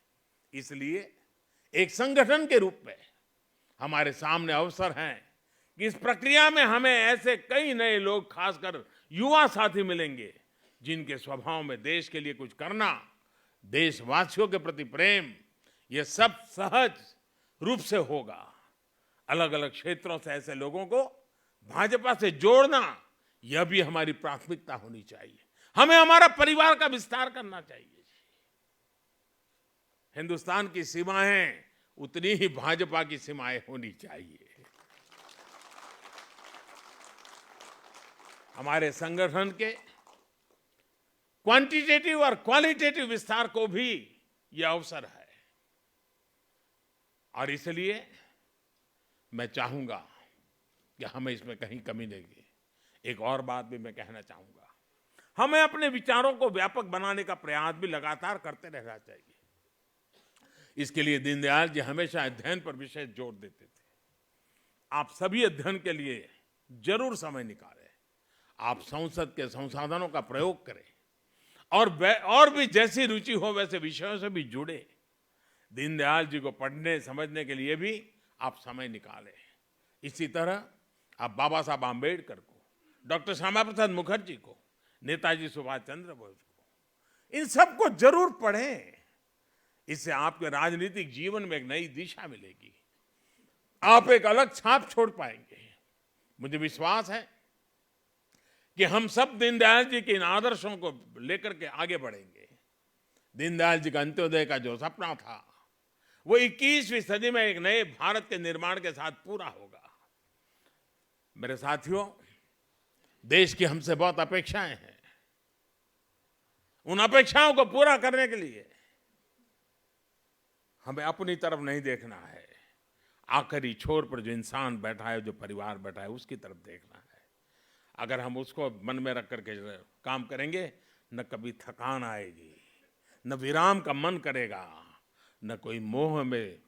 इसलिए एक संगठन के रूप में हमारे सामने अवसर हैं कि इस प्रक्रिया में हमें ऐसे कई नए लोग, खासकर युवा साथी मिलेंगे, जिनके स्वभाव में देश के लिए कुछ करना, देशवासियों के प्रति प्रेम, ये सब सहज रूप से होगा। अलग अलग क्षेत्रों से ऐसे लोगों को भाजपा से जोड़ना, यह भी हमारी प्राथमिकता होनी चाहिए। हमें हमारा परिवार का विस्तार करना चाहिए। हिंदुस्तान की सीमाएं उतनी ही भाजपा की सीमाएं होनी चाहिए। हमारे संगठन के क्वांटिटेटिव और क्वालिटेटिव विस्तार को भी यह अवसर है। और इसलिए मैं चाहूंगा कि हमें इसमें कहीं कमी नहीं है। एक और बात भी मैं कहना चाहूंगा, हमें अपने विचारों को व्यापक बनाने का प्रयास भी लगातार करते रहना चाहिए। इसके लिए दीनदयाल जी हमेशा अध्ययन पर विशेष जोर देते थे। आप सभी अध्ययन के लिए जरूर समय निकालें। आप संसद के संसाधनों का प्रयोग करें और भी जैसी रुचि हो वैसे विषयों से भी जुड़े। दीनदयाल जी को पढ़ने समझने के लिए भी आप समय निकालें। इसी तरह आप बाबा साहब आम्बेडकर को, डॉक्टर श्यामा प्रसाद मुखर्जी को, नेताजी सुभाष चंद्र बोस को, इन सबको जरूर पढ़ें। इससे आपके राजनीतिक जीवन में एक नई दिशा मिलेगी। आप एक अलग छाप छोड़ पाएंगे। मुझे विश्वास है कि हम सब दीनदयाल जी के इन आदर्शों को लेकर के आगे बढ़ेंगे। दीनदयाल जी का अंत्योदय का जो सपना था वो 21वीं सदी में एक नए भारत के निर्माण के साथ पूरा होगा। मेरे साथियों, देश की हमसे बहुत अपेक्षाएं हैं। उन अपेक्षाओं को पूरा करने के लिए हमें अपनी तरफ नहीं देखना है। आखिरी छोर पर जो इंसान बैठा है, जो परिवार बैठा है, उसकी तरफ देखना है। अगर हम उसको मन में रख करके काम करेंगे, न कभी थकान आएगी, न विराम का मन करेगा, न कोई मोह में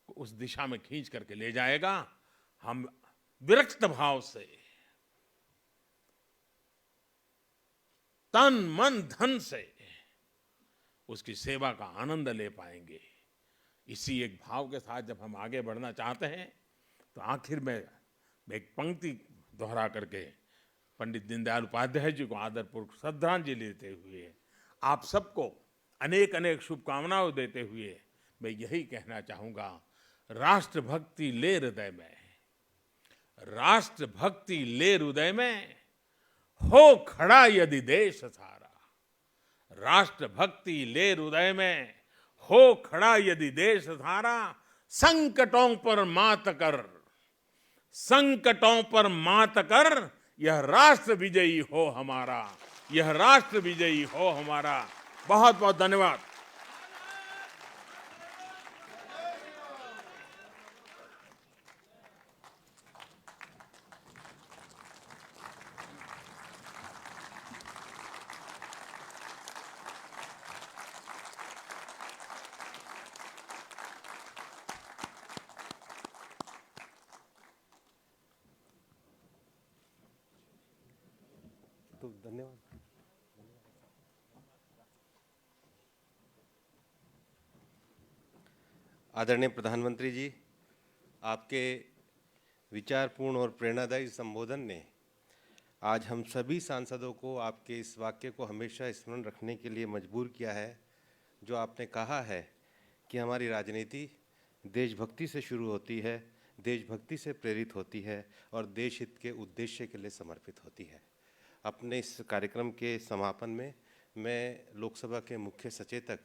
उस दिशा में खींच करके ले जाएगा। हम विरक्त भाव से तन मन धन से उसकी सेवा का आनंद ले पाएंगे। इसी एक भाव के साथ जब हम आगे बढ़ना चाहते हैं तो आखिर में एक पंक्ति दोहरा करके पंडित दीनदयाल उपाध्याय जी को आदरपूर्वक श्रद्धांजलि देते हुए, आप सबको अनेक अनेक शुभकामनाएं देते हुए मैं यही कहना चाहूंगा, राष्ट्रभक्ति ले हृदय में, राष्ट्रभक्ति ले हृदय में, हो खड़ा यदि देश सारा। राष्ट्रभक्ति ले हृदय में, हो खड़ा यदि देश सारा। संकटों पर मात कर, संकटों पर मात कर, यह राष्ट्र विजयी हो हमारा, यह राष्ट्र विजयी हो हमारा। बहुत बहुत धन्यवाद। तो धन्यवाद। आदरणीय प्रधानमंत्री जी, आपके विचारपूर्ण और प्रेरणादायी संबोधन ने आज हम सभी सांसदों को आपके इस वाक्य को हमेशा स्मरण रखने के लिए मजबूर किया है, जो आपने कहा है कि हमारी राजनीति देशभक्ति से शुरू होती है, देशभक्ति से प्रेरित होती है और देश हित के उद्देश्य के लिए समर्पित होती है। अपने इस कार्यक्रम के समापन में मैं लोकसभा के मुख्य सचेतक